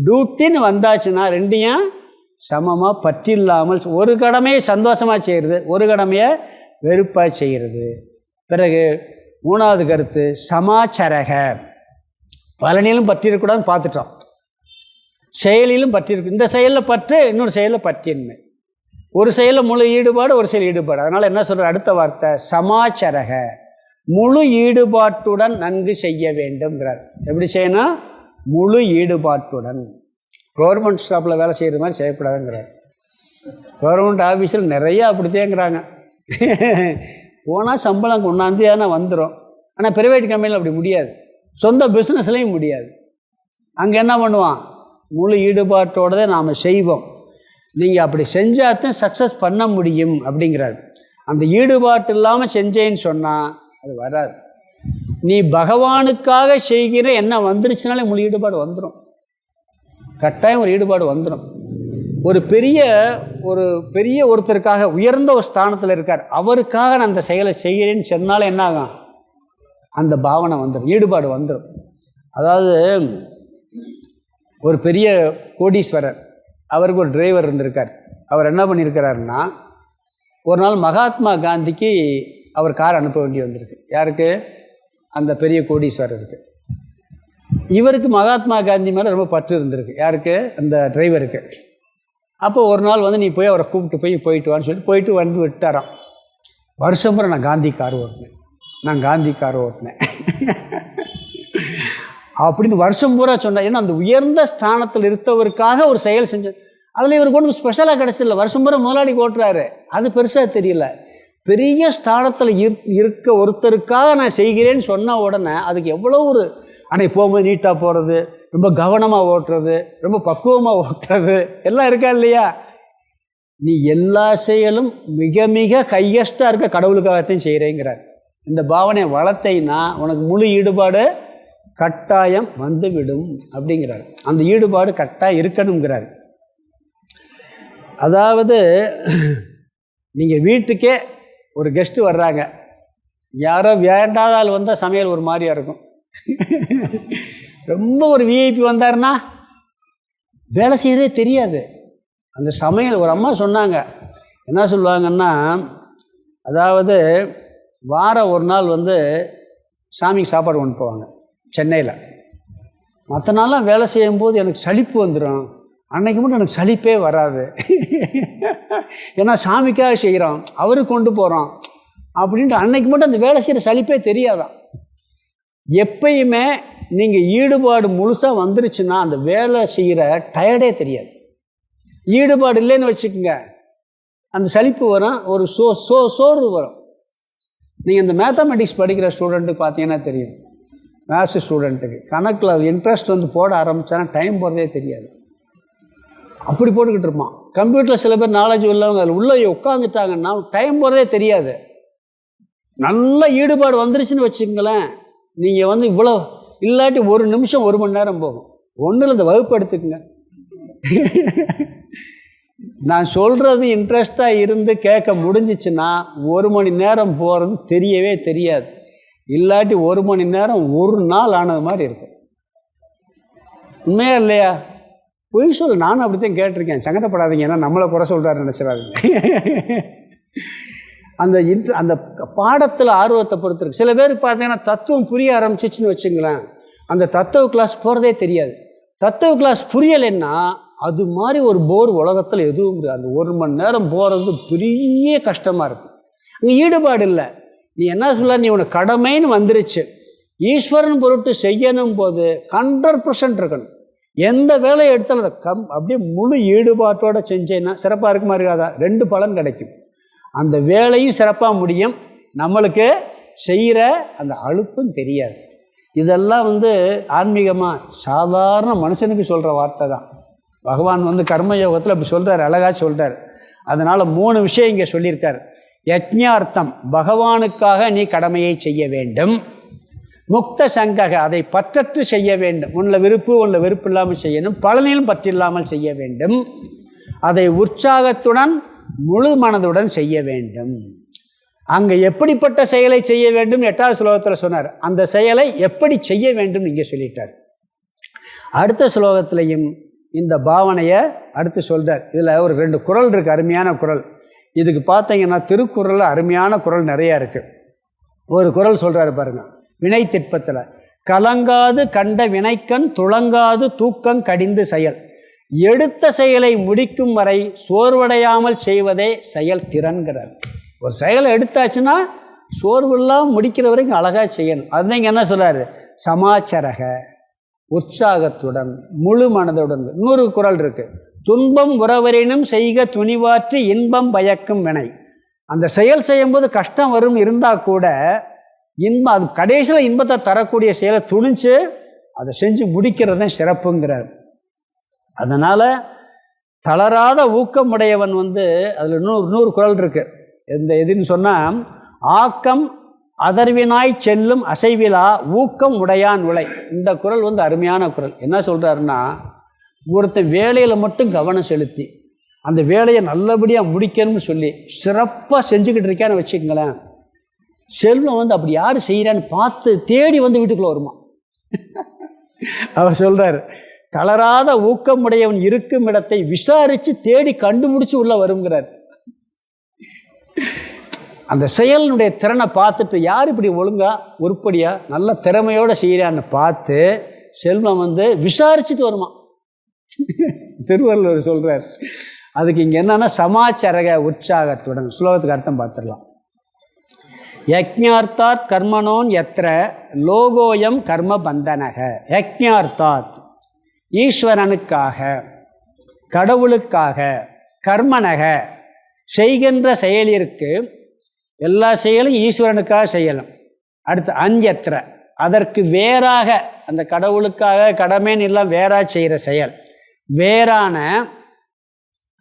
டியூட்டின்னு வந்தாச்சுன்னா 2ஐயும் சமமாக பற்று இல்லாமல் ஒரு கடமையை சந்தோஷமாக செய்கிறது, ஒரு கடமையை வெறுப்பாக செய்கிறது. பிறகு 3வது கருத்து சமாச்சரக, பலனிலும் பற்றி இருக்கக்கூடாதுன்னு பார்த்துட்டோம், செயலிலும் பற்றி இருக்கு. இந்த செயலில் பற்று, இன்னொரு செயலில் பற்றின்மை. ஒரு செயலில் முழு ஈடுபாடு, ஒரு செயல் ஈடுபாடு. அதனால் என்ன சொல்கிற அடுத்த வார்த்தை சமாச்சரக, முழு ஈடுபாட்டுடன் நன்கு செய்ய வேண்டும்ங்கிறார். எப்படி செய்யணும்? முழு ஈடுபாட்டுடன். கவர்மெண்ட் ஸ்டாஃபில் வேலை செய்கிற மாதிரி செய்யக்கூடாதுங்கிறார். கவர்மெண்ட் ஆஃபீஸில் நிறையா அப்படித்தேங்கிறாங்க. போனால் சம்பளம் கொண்டாந்து ஆனால் வந்துடும், ஆனால் ப்ரைவேட் கம்பெனியில் அப்படி முடியாது, சொந்த பிஸ்னஸ்லேயும் முடியாது. அங்கே என்ன பண்ணுவான், முழு ஈடுபாட்டோடு நாம் செய்வோம். நீங்கள் அப்படி செஞ்சாதான் சக்ஸஸ் பண்ண முடியும் அப்படிங்கிறாரு. அந்த ஈடுபாட்டு இல்லாமல் செஞ்சேன்னு சொன்னால் அது வராது. நீ பகவானுக்காக செய்கிற என்ன வந்துருச்சுனாலே முழு ஈடுபாடு வந்துடும், கட்டாயம் ஒரு ஈடுபாடு வந்துடும். ஒரு பெரிய ஒருத்தருக்காக உயர்ந்த ஒரு ஸ்தானத்தில் இருக்கார், அவருக்காக நான் அந்த செயலை செய்கிறேன்னு சொன்னாலே என்ன ஆகும், அந்த பாவனை வந்துடும், ஈடுபாடு வந்துடும். அதாவது ஒரு பெரிய கோடீஸ்வரர், அவருக்கு ஒரு டிரைவர் இருந்திருக்கார். அவர் என்ன பண்ணியிருக்கிறாருன்னா, ஒரு நாள் மகாத்மா காந்திக்கு அவர் கார் அனுப்ப வேண்டி வந்திருக்கு. யாருக்கு, அந்த பெரிய கோடீஸ்வரருக்கு. இவருக்கு மகாத்மா காந்தி மேலே ரொம்ப பற்று இருந்திருக்கு. யாருக்கு, அந்த டிரைவருக்கு. அப்போ ஒரு நாள் வந்து நீ போய் அவரை கூப்பிட்டு போயிட்டு வான்னு சொல்லிட்டு போயிட்டு வந்து விட்டாராம். வருஷம் பூரா நான் காந்தி கார் ஓட்டினேன் அப்படின்னு வருஷம் பூரா சொன்னார். ஏன்னா அந்த உயர்ந்த ஸ்தானத்தில் இருந்தவருக்காக ஒரு செயல் செஞ்சு, அதில் இவருக்கு ஒன்றும் ஸ்பெஷலாக கிடச்சிடல. வருஷம் பூரா முதலாளி ஓட்டுறாரு, அது பெருசாக தெரியல. பெரிய ஸ்தானத்தில் இருக்க ஒருத்தருக்காக நான் செய்கிறேன்னு சொன்ன உடனே அதுக்கு எவ்வளோ ஒரு அன்னைக்கு போகும்போது நீட்டாக போகிறது, ரொம்ப கவனமாக ஓட்டுறது, ரொம்ப பக்குவமாக ஓட்டுறது எல்லாம் இருக்கா இல்லையா. நீ எல்லா செயலும் மிக மிக ஹையஸ்டாக இருக்க கடவுளுக்காகத்தையும் செய்கிறேங்கிறார். இந்த பாவனை வளர்த்தைன்னா உனக்கு முழு ஈடுபாடு கட்டாயம் வந்துவிடும் அப்படிங்கிறார். அந்த ஈடுபாடு கட்டாயம் இருக்கணுங்கிறார். அதாவது நீங்கள் வீட்டுக்கே ஒரு கெஸ்ட்டு வர்றாங்க, யாரோ வேண்டாத ஆள் வந்தால் சமையல் ஒரு மாதிரியாக இருக்கும். ரொம்ப ஒரு விஐபி வந்தாருன்னா வேலை செய்யறதே தெரியாது. அந்த சமையல் ஒரு அம்மா சொன்னாங்க, என்ன சொல்லுவாங்கன்னா, அதாவது வாரம் ஒரு நாள் வந்து சாமிக்கு சாப்பாடு கொண்டு போவாங்க சென்னையில். மற்ற நாள்லாம் வேலை செய்யும்போது எனக்கு சலிப்பு வந்துடும், அன்னைக்கு மட்டும் எனக்கு சலிப்பே வராது. ஏன்னா சாமிக்காக செய்கிறோம், அவருக்கு கொண்டு போகிறோம் அப்படின்ட்டு அன்னைக்கு மட்டும் அந்த வேலை செய்கிற சலிப்பே தெரியாதான். எப்பயுமே நீங்கள் ஈடுபாடு முழுசாக வந்துருச்சுன்னா அந்த வேலை செய்கிற டயர்டே தெரியாது. ஈடுபாடு இல்லைன்னு வச்சுக்கோங்க, அந்த சலிப்பு வரும், ஒரு சோர்வு வரும். நீங்கள் இந்த மேத்தமெட்டிக்ஸ் படிக்கிற ஸ்டூடெண்ட்டுக்கு பார்த்தீங்கன்னா தெரியும், மேத்ஸ் ஸ்டூடெண்ட்டுக்கு கணக்கில் அது இன்ட்ரெஸ்ட் வந்து போட ஆரம்பித்தானா டைம் போகிறதே தெரியாது, அப்படி போட்டுக்கிட்டு இருப்பான். கம்ப்யூட்டரில் சில பேர் நாலேஜ் உள்ளவங்க அதில் உள்ளே உட்காந்துட்டாங்கன்னா டைம் போகிறதே தெரியாது. நல்ல ஈடுபாடு வந்துருச்சுன்னு வச்சுங்களேன், நீங்கள் வந்து இவ்வளோ இல்லாட்டி ஒரு நிமிஷம் 1 மணி நேரம் போகும். ஒன்றில் இந்த வகுப்பு எடுத்துக்குங்க, நான் சொல்கிறது இன்ட்ரெஸ்டாக இருந்து கேட்க முடிஞ்சிச்சுன்னா 1 மணி நேரம் போகிறது தெரியவே தெரியாது. இல்லாட்டி 1 மணி நேரம் ஒரு நாள் ஆனது மாதிரி இருக்கும். உண்மையா இல்லையா? பொய் சொல்ல, நானும் அப்படித்தான் கேட்டிருக்கேன். சங்கடப்படாதீங்க, ஏன்னா நம்மளை குறை சொல்கிறாரு நினச்சிடாதீங்க. அந்த பாடத்தில் ஆர்வத்தை பொறுத்து இருக்கு. சில பேருக்கு பார்த்தீங்கன்னா தத்துவம் புரிய ஆரம்பிச்சிச்சுன்னு வச்சுங்களேன், அந்த தத்துவ கிளாஸ் போகிறதே தெரியாது. தத்துவ கிளாஸ் புரியலைன்னா அது மாதிரி ஒரு போர் உலகத்தில் எதுவும் இல்லை. அந்த 1 மணி நேரம் போகிறது பெரிய கஷ்டமாக இருக்கும். அங்கே ஈடுபாடு இல்லை. நீ என்ன சொல்ல, நீ உனக்கு கடமைன்னு வந்துருச்சு, ஈஸ்வரன் பொருட்டு செய்யணும் போது 100% இருக்கணும். எந்த வேலையை எடுத்தாலும் அதை அப்படியே முழு ஈடுபாட்டோடு செஞ்சேன்னா சிறப்பாக இருக்குமா இருக்காதா? 2 பலன் கிடைக்கும். அந்த வேலையும் சிறப்பாக முடியும், நம்மளுக்கு செய்கிற அந்த அலுப்பும் தெரியாது. இதெல்லாம் வந்து ஆன்மீகமாக சாதாரண மனுஷனுக்கு சொல்கிற வார்த்தை தான். பகவான் வந்து கர்மயோகத்தில் அப்படி சொல்கிறார், அழகாக சொல்கிறார். அதனால் 3 விஷயம் இங்கே சொல்லியிருக்கார். யஜ்ஞார்த்தம், பகவானுக்காக நீ கடமையை செய்ய வேண்டும். முக்த சங்கக, அதை பற்றற்று செய்ய வேண்டும். உன்னில் வெறுப்பு இல்லாமல் செய்யணும், பலனிலும் பற்றில்லாமல் செய்ய வேண்டும். அதை உற்சாகத்துடன் முழு மனதுடன் செய்ய வேண்டும். அங்கே எப்படிப்பட்ட செயலை செய்ய வேண்டும் 8வது ஸ்லோகத்தில் சொன்னார். அந்த செயலை எப்படி செய்ய வேண்டும் இங்கே சொல்லிட்டார். அடுத்த ஸ்லோகத்திலையும் இந்த பாவனையை அடுத்து சொல்கிறார். இதில் ஒரு 2 குறள் இருக்குது, அருமையான குறள். இதுக்கு பார்த்தீங்கன்னா திருக்குறளில் அருமையான குறள் நிறையா இருக்குது. ஒரு குறள் சொல்கிறாரு பாருங்கள், வினை திட்பத்தில், கலங்காது கண்ட வினைக்கண் துளங்காது தூக்கம் கடிந்து செயல், எடுத்த செயலை முடிக்கும் வரை சோர்வடையாமல் செய்வதே செயல் திறன்கிறார். ஒரு செயலை எடுத்தாச்சுன்னா சோர்வெல்லாம் முடிக்கிற வரைக்கும் அழகாக செய்யணும். அதுதான் இங்கே என்ன சொல்கிறார், சமாச்சரக, உற்சாகத்துடன் முழு மனதுடன். இன்னொரு குறள் இருக்குது, துன்பம் உறவரினும் செய்க துணிவாற்றி இன்பம் பயக்கும் வினை. அந்த செயல் செய்யும்போது கஷ்டம் வரும் இருந்தால் கூட இன்பம், அது கடைசியில் இன்பத்தை தரக்கூடிய செயலை துணிஞ்சு அதை செஞ்சு முடிக்கிறது தான் சிறப்புங்கிறார். அதனால் தளராத ஊக்கமுடையவன் அதில் இன்னொரு குறள் இருக்கு. எதுன்னு சொன்னால், ஆக்கம் அதர்வினாய் செல்லும் அசைவிலா ஊக்கம் உடையான் உலை. இந்த குறள் அருமையான குறள். என்ன சொல்கிறாருன்னா, ஒருத்தன் வேலையில் மட்டும் கவனம் செலுத்தி அந்த வேலையை நல்லபடியாக முடிக்கணும்னு சொல்லி சிறப்பாக செஞ்சுக்கிட்டு இருக்கான்னு வச்சுக்கங்களேன், செல்வம் அப்படி யார் செய்கிறான்னு பார்த்து தேடி வீட்டுக்குள்ளே வருமா. அவர் சொல்கிறார், தளராத ஊக்கமுடையவன் இருக்கும் இடத்தை விசாரித்து தேடி கண்டுபிடிச்சி உள்ள வருங்கிறார். அந்த செயலினுடைய திறனை பார்த்துட்டு யார் இப்படி ஒழுங்காக உருப்படியாக நல்ல திறமையோடு செய்கிறான்னு பார்த்து செல்வம் விசாரிச்சுட்டு வருமா. திருவள்ளுவர் சொல்கிறார். அதுக்கு இங்கே என்னன்னா, சமாச்சரக உற்சாகத்துடன். ஸ்லோகத்துக்கு அர்த்தம் பார்த்துடலாம். யக்ஞார்த்தாத் கர்மணோன் எத்திர லோகோயம் கர்ம பந்தனக. யக்ஞார்த்தாத் ஈஸ்வரனுக்காக, கடவுளுக்காக, கர்மனக செய்கின்ற செயலிற்கு, எல்லா செயலும் ஈஸ்வரனுக்காக செய்யலாம். அடுத்து அன்யத்திர அதற்கு வேறாக, அந்த கடவுளுக்காக கடமைன்னு எல்லாம் வேறாக செய்கிற செயல் வேறான,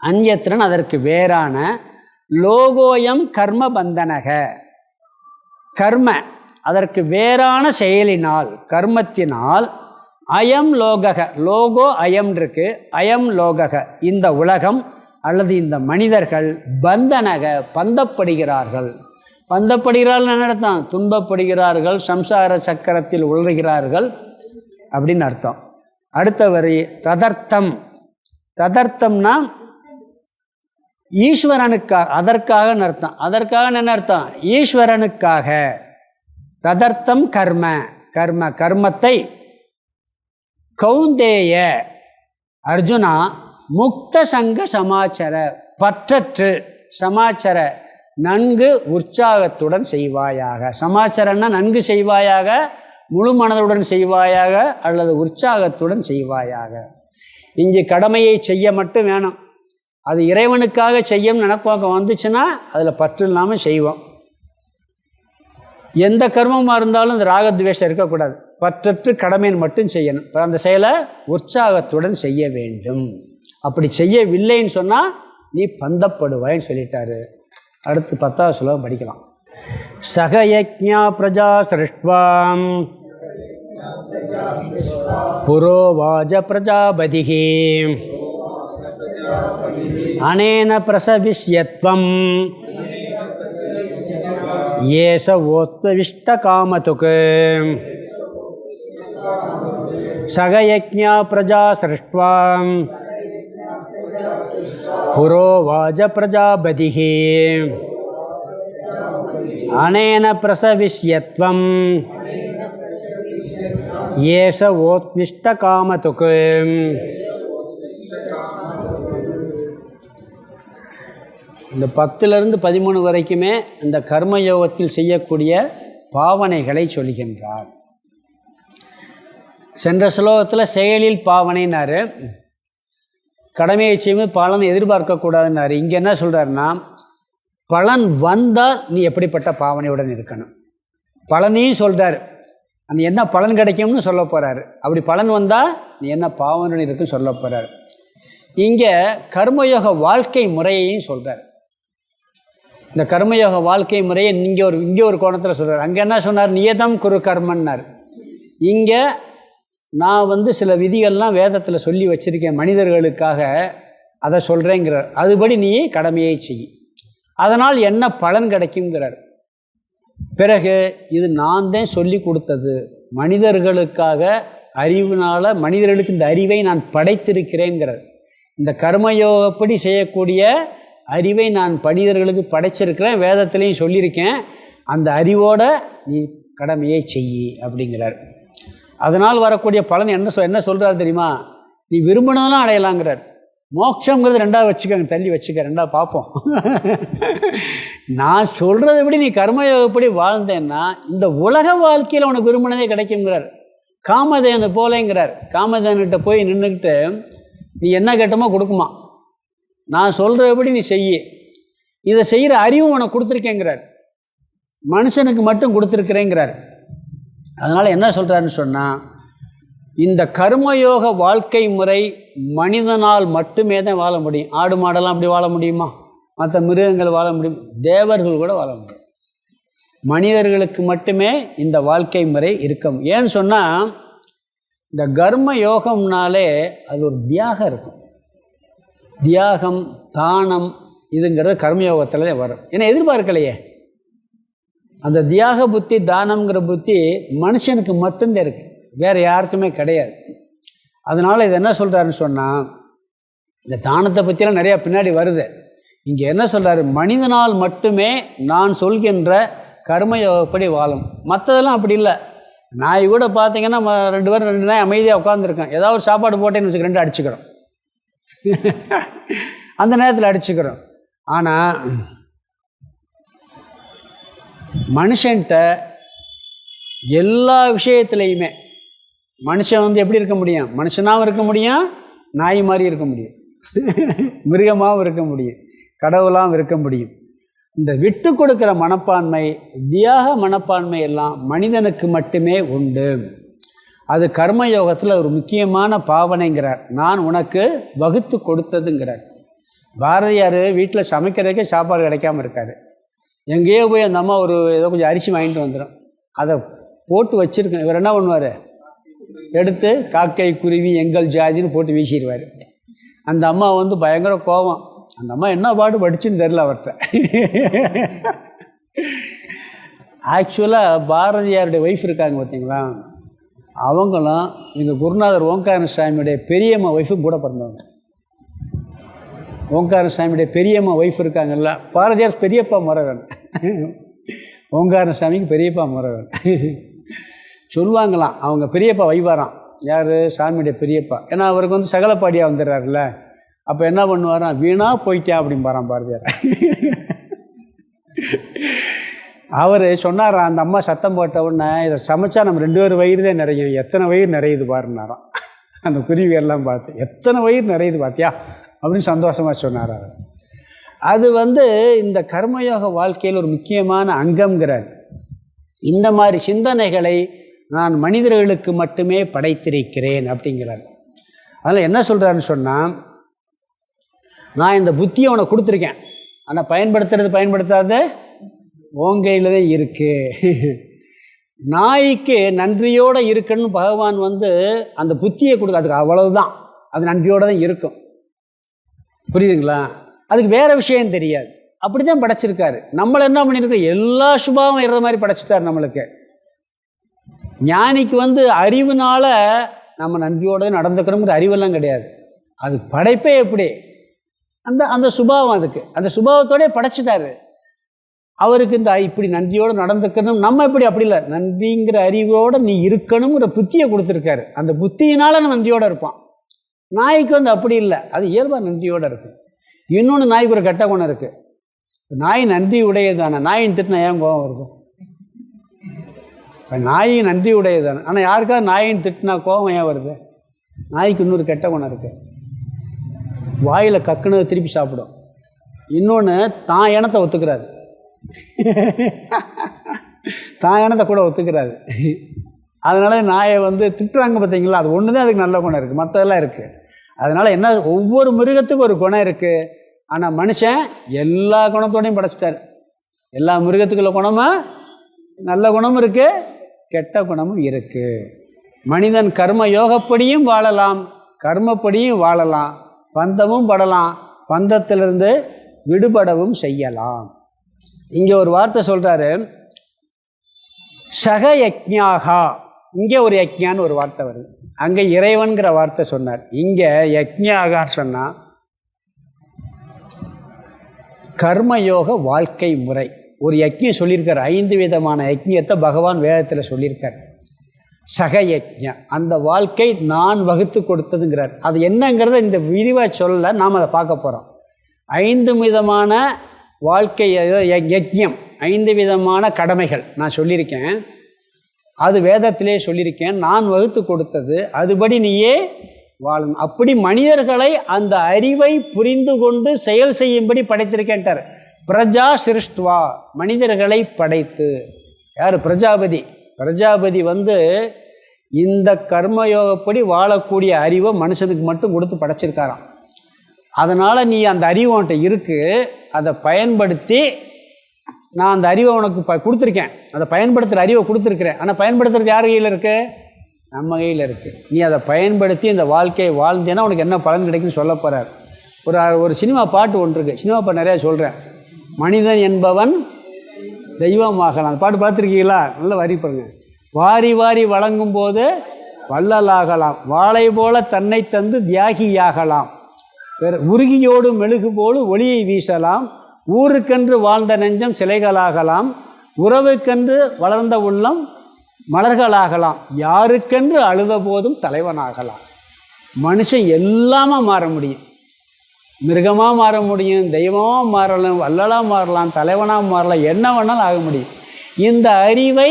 அன்யத்திரன் அதற்கு வேறான, லோகோயம் கர்ம பந்தனக கர்ம அதற்கு வேறான செயலினால், கர்மத்தினால், அயம் லோகக, லோகோ அயம் இருக்கு, அயம் லோகக இந்த உலகம் அல்லது இந்த மனிதர்கள், பந்தனக பந்தப்படுகிறார்கள். பந்தப்படுகிறார்கள் என்ன அர்த்தம்? துன்பப்படுகிறார்கள், சம்சார சக்கரத்தில் உழறுகிறார்கள் அப்படின்னு அர்த்தம். அடுத்த வரி ததர்த்தம். ததர்த்தம்னா ஈஸ்வரனுக்காக, அதற்காக அர்த்தம். அதற்காக என்ன அர்த்தம்? ஈஸ்வரனுக்காக. ததர்த்தம் கர்ம, கர்ம கர்மத்தை கௌந்தேய அர்ஜுனா முக்த சங்க சமாச்சர பற்றற்று, சமாச்சர நன்கு உற்சாகத்துடன் செய்வாயாக. சமாச்சாரம்னா நன்கு செய்வாயாக, முழு மனதுடன் செய்வாயாக அல்லது உற்சாகத்துடன் செய்வாயாக. இங்கே கடமையை செய்ய மட்டும் வேணும், அது இறைவனுக்காக செய்யும் நினைப்பாக்கம் வந்துச்சுன்னா அதில் பற்று இல்லாமல் செய்வோம். எந்த கர்மமாக இருந்தாலும் இந்த ராகத்வேஷம் இருக்கக்கூடாது, பற்றற்று கடமைன்னு மட்டும் செய்யணும். அந்த செயலை உற்சாகத்துடன் செய்ய வேண்டும். அப்படி செய்யவில்லைன்னு சொன்னால் நீ பந்தப்படுவாயின்னு சொல்லிட்டாரு. அடுத்து 10வது ஸ்லோகம் படிக்கலாம். சகயஜ்ஞா பிரஜா சிருஷ்ட்வாம் புரோவாஜ பிரஜாபதிஹி அனேன பிரசவிஷ்யத்வம் ஏச ஓஸ்த்விஷ்ட காமதுக். சகயஜ்ஞா பிரஜா சிருஷ்ட்வாம் புரோவாஜ பிரஜாபதிஹி அனேன பிரசவிஷ்யத்வம் ஏச ஓத்விஷ்ட காமதுக். இந்த 10லிருந்து 13 வரைக்குமே இந்த கர்மயோகத்தில் செய்யக்கூடிய பாவனைகளை சொல்கின்றார். சென்ற ஸ்லோகத்தில் செயலில் பாவனைனாரு, கடமையை செய்யும் பலன் எதிர்பார்க்கக்கூடாதுன்னாரு. இங்கே என்ன சொல்கிறாருன்னா, பலன் வந்தால் நீ எப்படிப்பட்ட பாவனையுடன் இருக்கணும், பலனையும் சொல்கிறார். அந்த என்ன பலன் கிடைக்கும்னு சொல்ல போகிறாரு. அப்படி பலன் வந்தால் நீ என்ன பாவனையுடன் இருக்குன்னு சொல்ல போகிறார். இங்கே கர்மயோக வாழ்க்கை முறையையும் சொல்கிறார். இந்த கர்மயோக வாழ்க்கை முறையை இங்கே ஒரு கோணத்தில் சொல்கிறார். அங்கே என்ன சொன்னார்? நியதம் குரு கர்மன்னார். இங்கே நான் சில விதிகள்லாம் வேதத்தில் சொல்லி வச்சுருக்கேன் மனிதர்களுக்காக, அதை சொல்கிறேங்கிறார். அதுபடி நீ கடமையை செய், அதனால் என்ன பலன் கிடைக்குங்கிறார். பிறகு இது நான் தான் சொல்லி கொடுத்தது, மனிதர்களுக்காக அறிவுனால் மனிதர்களுக்கு இந்த அறிவை நான் படைத்திருக்கிறேங்கிறார். இந்த கர்மயோகப்படி செய்யக்கூடிய அறிவை நான் மனிதர்களுக்கு படைச்சிருக்கிறேன், வேதத்திலையும் சொல்லியிருக்கேன். அந்த அறிவோட நீ கடமையை செய் அப்படிங்கிறார். அதனால் வரக்கூடிய பலன் என்ன சொல்கிறார் தெரியுமா? நீ விரும்பினதெல்லாம் அடையலாங்கிறார். மோட்சங்கிறது ரெண்டாவது வச்சுக்கோங்க, தள்ளி வச்சுக்க, ரெண்டாவது பார்ப்போம். நான் சொல்கிறத விட நீ கர்மயோகப்படி வாழ்ந்தேன்னா இந்த உலக வாழ்க்கையில் உனக்கு விரும்பினதே கிடைக்குங்கிறார். காமதேனு போலேங்கிறார். காமதேனுகிட்ட போய் நின்றுக்கிட்டு நீ என்ன கேட்டமோ கொடுக்குமா, நான் சொல்கிறபடி நீ செய்ய, இதை செய்கிற அறிவு உனக்கு கொடுத்துருக்கேங்கிறார். மனுஷனுக்கு மட்டும் கொடுத்துருக்கிறேங்கிறார். அதனால் என்ன சொல்கிறாருன்னு சொன்னால், இந்த கர்மயோக வாழ்க்கை முறை மனிதனால் மட்டுமே தான் வாழ முடியும். ஆடு மாடெல்லாம் அப்படி வாழ முடியுமா? மற்ற மிருகங்கள் வாழ முடியும்? தேவர்கள் கூட வாழ முடியும். மனிதர்களுக்கு மட்டுமே இந்த வாழ்க்கை முறை இருக்கும். ஏன்னு சொன்னால், இந்த கர்ம யோகம்னாலே அது ஒரு தியாகம் இருக்கும். தியாகம், தானம் இதுங்கிறது கர்மயோகத்தில் வரும். ஏன்னா எதிர்பார்க்கலையே. அந்த தியாக புத்தி, தானம்ங்கிற புத்தி மனுஷனுக்கு மட்டும்தான் இருக்குது, வேறு யாருக்குமே கிடையாது. அதனால் இது என்ன சொல்கிறாருன்னு சொன்னால், இந்த தானத்தை பற்றிலாம் நிறையா பின்னாடி வருது. இங்கே என்ன சொல்கிறாரு, மனிதனால் மட்டுமே நான் சொல்கின்ற கர்மயோகப்படி வாழும். மற்றதெல்லாம் அப்படி இல்லை. நாய் கூட பார்த்தீங்கன்னா 2 நாய் அமைதியாக உட்காந்துருக்கேன். ஏதாவது ஒரு சாப்பாடு போட்டேன்னு வச்சுக்க 2 அடிச்சுக்கிறோம். அந்த நேரத்தில் அடிச்சுக்கிறோம். ஆனால் மனுஷன்கிட்ட எல்லா விஷயத்துலையுமே மனுஷன் எப்படி இருக்க முடியும்? மனுஷனாகவும் இருக்க முடியும், நாய் மாதிரி இருக்க முடியும், மிருகமாகவும் இருக்க முடியும், கடவுளாகவும் இருக்க முடியும். இந்த விட்டு கொடுக்குற மனப்பான்மை, தியாக மனப்பான்மை எல்லாம் மனிதனுக்கு மட்டுமே உண்டு. அது கர்மயோகத்தில் ஒரு முக்கியமான பாவனைங்கிறார். நான் உனக்கு வகுத்து கொடுத்ததுங்கிறார். பாரதியார் வீட்டில் சமைக்கிறதுக்கே சாப்பாடு கிடைக்காமல் இருக்கார். எங்கேயோ போய் அந்த அம்மா ஏதோ கொஞ்சம் அரிசி வாங்கிட்டு வந்துடும், அதை போட்டு வச்சுருக்கேன். இவர் என்ன பண்ணுவார், எடுத்து காக்கை குருவி எங்கள் ஜாதின்னு போட்டு வீசிடுவார். அந்த அம்மா பயங்கர கோபம். அந்த அம்மா என்ன பாடு படிச்சுன்னு தெரில அவர்கிட்ட. ஆக்சுவலாக பாரதியாருடைய ஒய்ஃப் இருக்காங்க பார்த்தீங்களா, அவங்களும் எங்கள் குருநாதர் ஓங்கார சாமியுடைய பெரியம்மா ஒய்ஃபு கூட பிறந்தவங்க. ஓங்கார சாமியுடைய பெரியம்மா ஒய்ஃப் இருக்காங்கல்ல, பாரதியார் பெரியப்பா முறவன், ஓங்கார சாமிக்கு பெரியப்பா முறவன் சொல்லுவாங்களாம். அவங்க பெரியப்பா வைவாராம். யார்? சாமியுடைய பெரியப்பா. ஏன்னா அவருக்கு சகலப்பாடியாக வந்துடுறாருல. அப்போ என்ன பண்ணுவாராம், வீணாக போயிட்டேன் அப்படிம்பாராம் பாரதியார். அவர் சொன்னாராம், அந்த அம்மா சத்தம் போட்ட உடனே, இதை சமைச்சா நம்ம 2 பேர் வயிறு தான் நிறையும், எத்தனை வயிறு நிறையுது பாருன்னாராம். அந்த குருவியெல்லாம் பார்த்து, எத்தனை வயிறு நிறையுது பார்த்தியா அப்படின்னு சந்தோஷமாக சொன்னார் அவர். அது இந்த கர்மயோக வாழ்க்கையில் ஒரு முக்கியமான அங்கம்ங்கிறார். இந்த மாதிரி சிந்தனைகளை நான் மனிதர்களுக்கு மட்டுமே படைத்திருக்கிறேன் அப்படிங்கிறார். அதில் என்ன சொல்கிறாருன்னு சொன்னால், நான் இந்த புத்தியை உனக்கு கொடுத்துருக்கேன், ஆனால் பயன்படுத்தாத உன் கையில் தான் இருக்குது. நாய்க்கு நன்றியோடு இருக்குன்னு பகவான் அந்த புத்தியை அதுக்கு அவ்வளவுதான், அது நன்றியோடு தான் இருக்கும். புரியுதுங்களா? அதுக்கு வேறு விஷயம் தெரியாது. அப்படி தான் படைச்சிருக்காரு. நம்மளை என்ன பண்ணியிருக்கோம், எல்லா சுபாவம் இருந்த மாதிரி படைச்சிட்டார் நம்மளுக்கு. ஞானிக்கு அறிவுனால நம்ம நன்றியோடு நடந்துக்கிறோங்கிற அறிவெல்லாம் கிடையாது. அது படைப்பே எப்படி, அந்த சுபாவம், அதுக்கு அந்த சுபாவத்தோடய படைச்சிட்டாரு. அவருக்கு இப்படி நன்றியோடு நடந்துக்கணும். நம்ம அப்படி இல்லை, நன்றிங்கிற அறிவோடு நீ இருக்கணுங்கிற புத்தியை கொடுத்துருக்காரு. அந்த புத்தியினால் நம்ம நன்றியோடு இருப்பான். நாய்க்கு அப்படி இல்லை, அது இயல்பாக நன்றியோடு இருக்குது. இன்னொன்று, நாய்க்கு ஒரு கெட்ட குணம் இருக்குது. நாய் நன்றி உடையதானே, நாயின் திட்டினா ஏன் கோபம் வருது? இப்போ நாய் நன்றி உடையதானே, ஆனால் யாருக்காவது நாயின் திட்டினா கோபம் ஏன் வருது? நாய்க்கு இன்னொரு கெட்ட குணம் இருக்குது, வாயில் கக்குனதை திருப்பி சாப்பிடும். இன்னொன்று, தான் இனத்தை ஒத்துக்கிறாரு, தான் இனத்தை கூட ஒத்துக்கிறாரு. அதனால் நாயை திட்டுறாங்க பார்த்தீங்களா, அது ஒன்று தான் அதுக்கு நல்ல குணம் இருக்குது, மற்றதெல்லாம் இருக்குது. அதனால் என்ன, ஒவ்வொரு மிருகத்துக்கும் ஒரு குணம் இருக்குது. ஆனால் மனுஷன் எல்லா குணத்தோடையும் படைச்சிட்டார். எல்லா மிருகத்துக்குள்ள குணமும், நல்ல குணமும் இருக்குது, கெட்ட குணமும் இருக்குது. மனிதன் கர்ம யோகப்படியும் வாழலாம், கர்மப்படியும் வாழலாம், பந்தமும் படலாம், பந்தத்திலிருந்து விடுபடவும் செய்யலாம். இங்கே ஒரு வார்த்தை சொல்கிறாரு, சக யக்ஞாகா. இங்கே ஒரு யக்ஞான்னு ஒரு வார்த்தை வருது, அங்கே இறைவன்கிற வார்த்தை சொன்னார். இங்கே யக்ஞாகான்னு சொன்னால் கர்மயோக வாழ்க்கை முறை. ஒரு யக்ஞம் சொல்லியிருக்கார், 5 விதமான யக்ஞத்தை பகவான் வேதத்தில் சொல்லியிருக்கார். சக யக்ஞம், அந்த வாழ்க்கை நான் வகுத்து கொடுத்ததுங்கிறார். அது என்னங்கிறத இந்த விரிவாக சொல்ல நாம் அதை பார்க்க போகிறோம். 5 விதமான வாழ்க்கை யக்ஞம், 5 விதமான கடமைகள் நான் சொல்லியிருக்கேன். அது வேதத்திலே சொல்லியிருக்கேன், நான் வகுத்து கொடுத்தது, அதுபடி நீயே வாழணும். அப்படி மனிதர்களை அந்த அறிவை புரிந்து கொண்டு செயல் செய்யும்படி படைத்திருக்கேன்ட்டார். பிரஜா சிருஷ்டுவா, மனிதர்களை படைத்து. யார்? பிரஜாபதி. பிரஜாபதி இந்த கர்மயோகப்படி வாழக்கூடிய அறிவை மனுஷனுக்கு மட்டும் கொடுத்து படைச்சிருக்காராம். அதனால் நீ அந்த அறிவு உன்கிட்ட இருக்குது, அதை பயன்படுத்தி, நான் அந்த அறிவை உனக்கு கொடுத்துருக்கேன், அதை பயன்படுத்துகிற அறிவை கொடுத்துருக்குறேன். ஆனால் பயன்படுத்துறது யார் கையில் இருக்குது? நம்ம கையில் இருக்குது. நீ அதை பயன்படுத்தி இந்த வாழ்க்கையை வாழ்ந்தேன்னா உனக்கு என்ன பலன் கிடைக்குன்னு சொல்ல போகிறார். ஒரு சினிமா பாட்டு ஒன்று இருக்குது, சினிமா பாட்டு நிறையா சொல்கிறேன். மனிதன் என்பவன் தெய்வமாகலாம். அந்த பாட்டு பார்த்துருக்கீங்களா? நல்ல வரி பாருங்க. வாரி வாரி வழங்கும் போது வள்ளலாகலாம், வாழை போல தன்னை தந்து தியாகியாகலாம், உருகியோடு மெழுகு போல ஒளியை வீசலாம், ஊருக்கென்று வாழ்ந்த நெஞ்சம் சிலைகளாகலாம், உறவுக்கென்று வளர்ந்த உள்ளம் மலர்களாகலாம், யாருக்கென்று அழுத போதும் தலைவனாகலாம். மனுஷன் எல்லாமே மாற முடியும். மிருகமாக மாற முடியும், தெய்வமாக மாறலாம், வள்ளலாக மாறலாம், தலைவனாக மாறலாம், என்ன வேணாலும் ஆக முடியும். இந்த அறிவை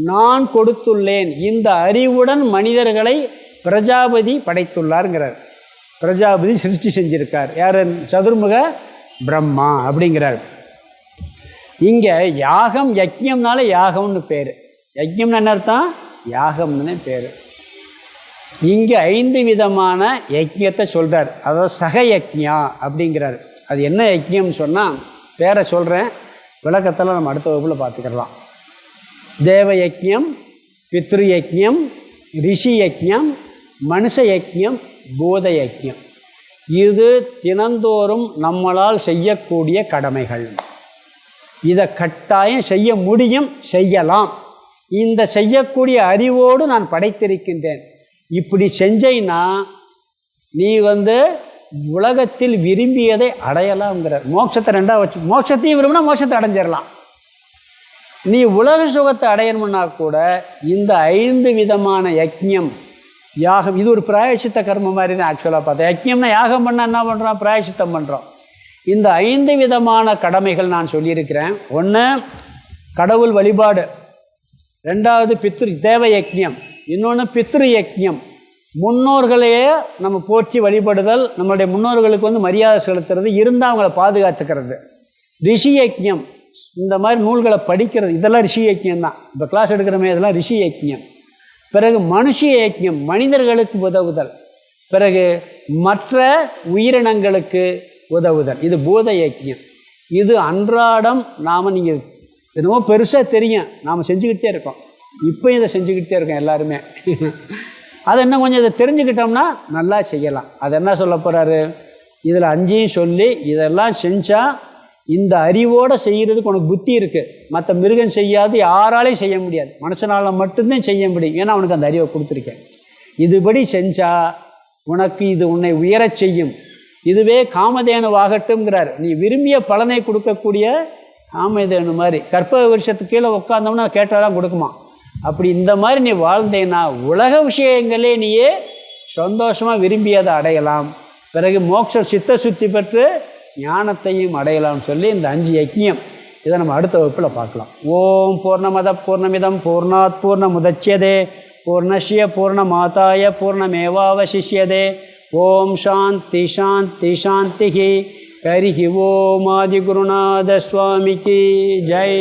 நான் கொடுத்துள்ளேன். இந்த அறிவுடன் மனிதர்களை பிரஜாபதி படைத்துள்ளாருங்கிறார். பிரஜாபதி சிருஷ்டி செஞ்சிருக்கார். யார்? சதுர்முக பிரம்மா அப்படிங்கிறார். இங்கே யாகம், யஜ்ஞம்னால யாகம்னு பேர். யஜ்ஞம்னு என்ன அர்த்தம்? யாகம்னு பேர். இங்கே 5 விதமான யஜ்ஞத்தை சொல்கிறார். அதாவது சகயஜ்ஞா அப்படிங்கிறார். அது என்ன யஜ்ஞம்னு சொன்னால் பேரை சொல்கிறேன், விளக்கத்தில் நம்ம அடுத்த வகுப்பில் பார்த்துக்கலாம். தேவ யஜ்ஞம், பித்ரு யஜ்ஞம், ரிஷி யஜ்ஞம், மனுஷ யஜ்ஞம், பூத யஜ்ஞம். இது தினந்தோறும் நம்மளால் செய்யக்கூடிய கடமைகள். இதை கட்டாயம் செய்ய முடியும், செய்யலாம். இந்த செய்யக்கூடிய அறிவோடு நான் படைத்திருக்கின்றேன். இப்படி செஞ்சைன்னா நீ உலகத்தில் விரும்பியதை அடையலாம்ங்கிறார். மோட்சத்தை ரெண்டாக வச்சு, மோட்சத்தையும் விரும்பினா மோட்சத்தை அடைஞ்சிடலாம். நீ உலக சுகத்தை அடையணும்னா கூட இந்த 5 விதமான யஜ்ஞம், யாகம், இது ஒரு பிராயச்சித்த கர்மம் மாதிரி தான் ஆக்சுவலாக பார்த்தா. யஜ்ஞம்னா யாகம் பண்ணால் என்ன பண்ணுறோம்? பிராயச்சித்தம் பண்ணுறோம். இந்த 5 விதமான கடமைகள் நான் சொல்லியிருக்கிறேன். ஒன்று கடவுள் வழிபாடு, ரெண்டாவது தேவ யஜ்ஞம், இன்னொன்று பித்ரு யஜ்ஞம், முன்னோர்களையே நம்ம போற்றி வழிபடுதல், நம்மளுடைய முன்னோர்களுக்கு மரியாதை செலுத்துறது, இருந்தால் அவங்கள பாதுகாத்துக்கிறது. ரிஷி யஜ்ஞம், இந்த மாதிரி நூல்களை படிக்கிறது, இதெல்லாம் ரிஷி யஜ்ஞம் தான். இப்போ கிளாஸ் எடுக்கிறமே இதெல்லாம் ரிஷி யஜ்ஞம். பிறகு மனுஷ யஜ்ஞம், மனிதர்களுக்கு உதவுதல். பிறகு மற்ற உயிரினங்களுக்கு உதவுதல், இது பூத யஜ்ஞம். இது அன்றாடம் நீங்கள் என்னமோ பெருசாக தெரியும், நாம் செஞ்சுக்கிட்டே இருக்கோம். இப்போ இதை செஞ்சுக்கிட்டே இருக்கோம் எல்லாருமே. அதை இன்னும் கொஞ்சம் இதை தெரிஞ்சுக்கிட்டோம்னா நல்லா செய்யலாம். அது என்ன சொல்ல போகிறாரு? இதில் 5ஐயும் சொல்லி இதெல்லாம் செஞ்சால் இந்த அறிவோடு செய்கிறதுக்கு உனக்கு புத்தி இருக்குது. மற்ற மிருகம் செய்யாது, யாராலையும் செய்ய முடியாது, மனுஷனால் மட்டும்தான் செய்ய முடியும். ஏன்னா அவனுக்கு அந்த அறிவை கொடுத்துருக்கேன். இதுபடி செஞ்சால் உனக்கு இது உன்னை உயரச் செய்யும். இதுவே காமதேனுவாகட்டும்ங்கிறார். நீ விரும்பிய பலனை கொடுக்கக்கூடிய காமதேனு மாதிரி கற்பக விருஷத்துக்கு கீழே உட்காந்தோம்னா கேட்டால் தான் கொடுக்குமா. அப்படி இந்த மாதிரி நீ வாழ்ந்தேன்னா உலக விஷயங்களே நீயே சந்தோஷமாக விரும்பியதை அடையலாம். பிறகு மோட்ச சித்த சுத்தி பெற்று ஞானத்தையும் அடையலாம்னு சொல்லி இந்த 5 யஜ்ஞம் இதை நம்ம அடுத்த வகுப்பில் பார்க்கலாம். ஓம் பூர்ணமத பூர்ணமிதம் பூர்ணாத் பூர்ணமுதச்யதே பூர்ணஸ்ய பூர்ணமாதாய பூர்ணமேவாவசிஷ்யதே. ஓம் சாந்தி சாந்தி சாந்தி. ஹரி ஓம் ஆதிகுருநாத சுவாமிக்கு ஜெய்.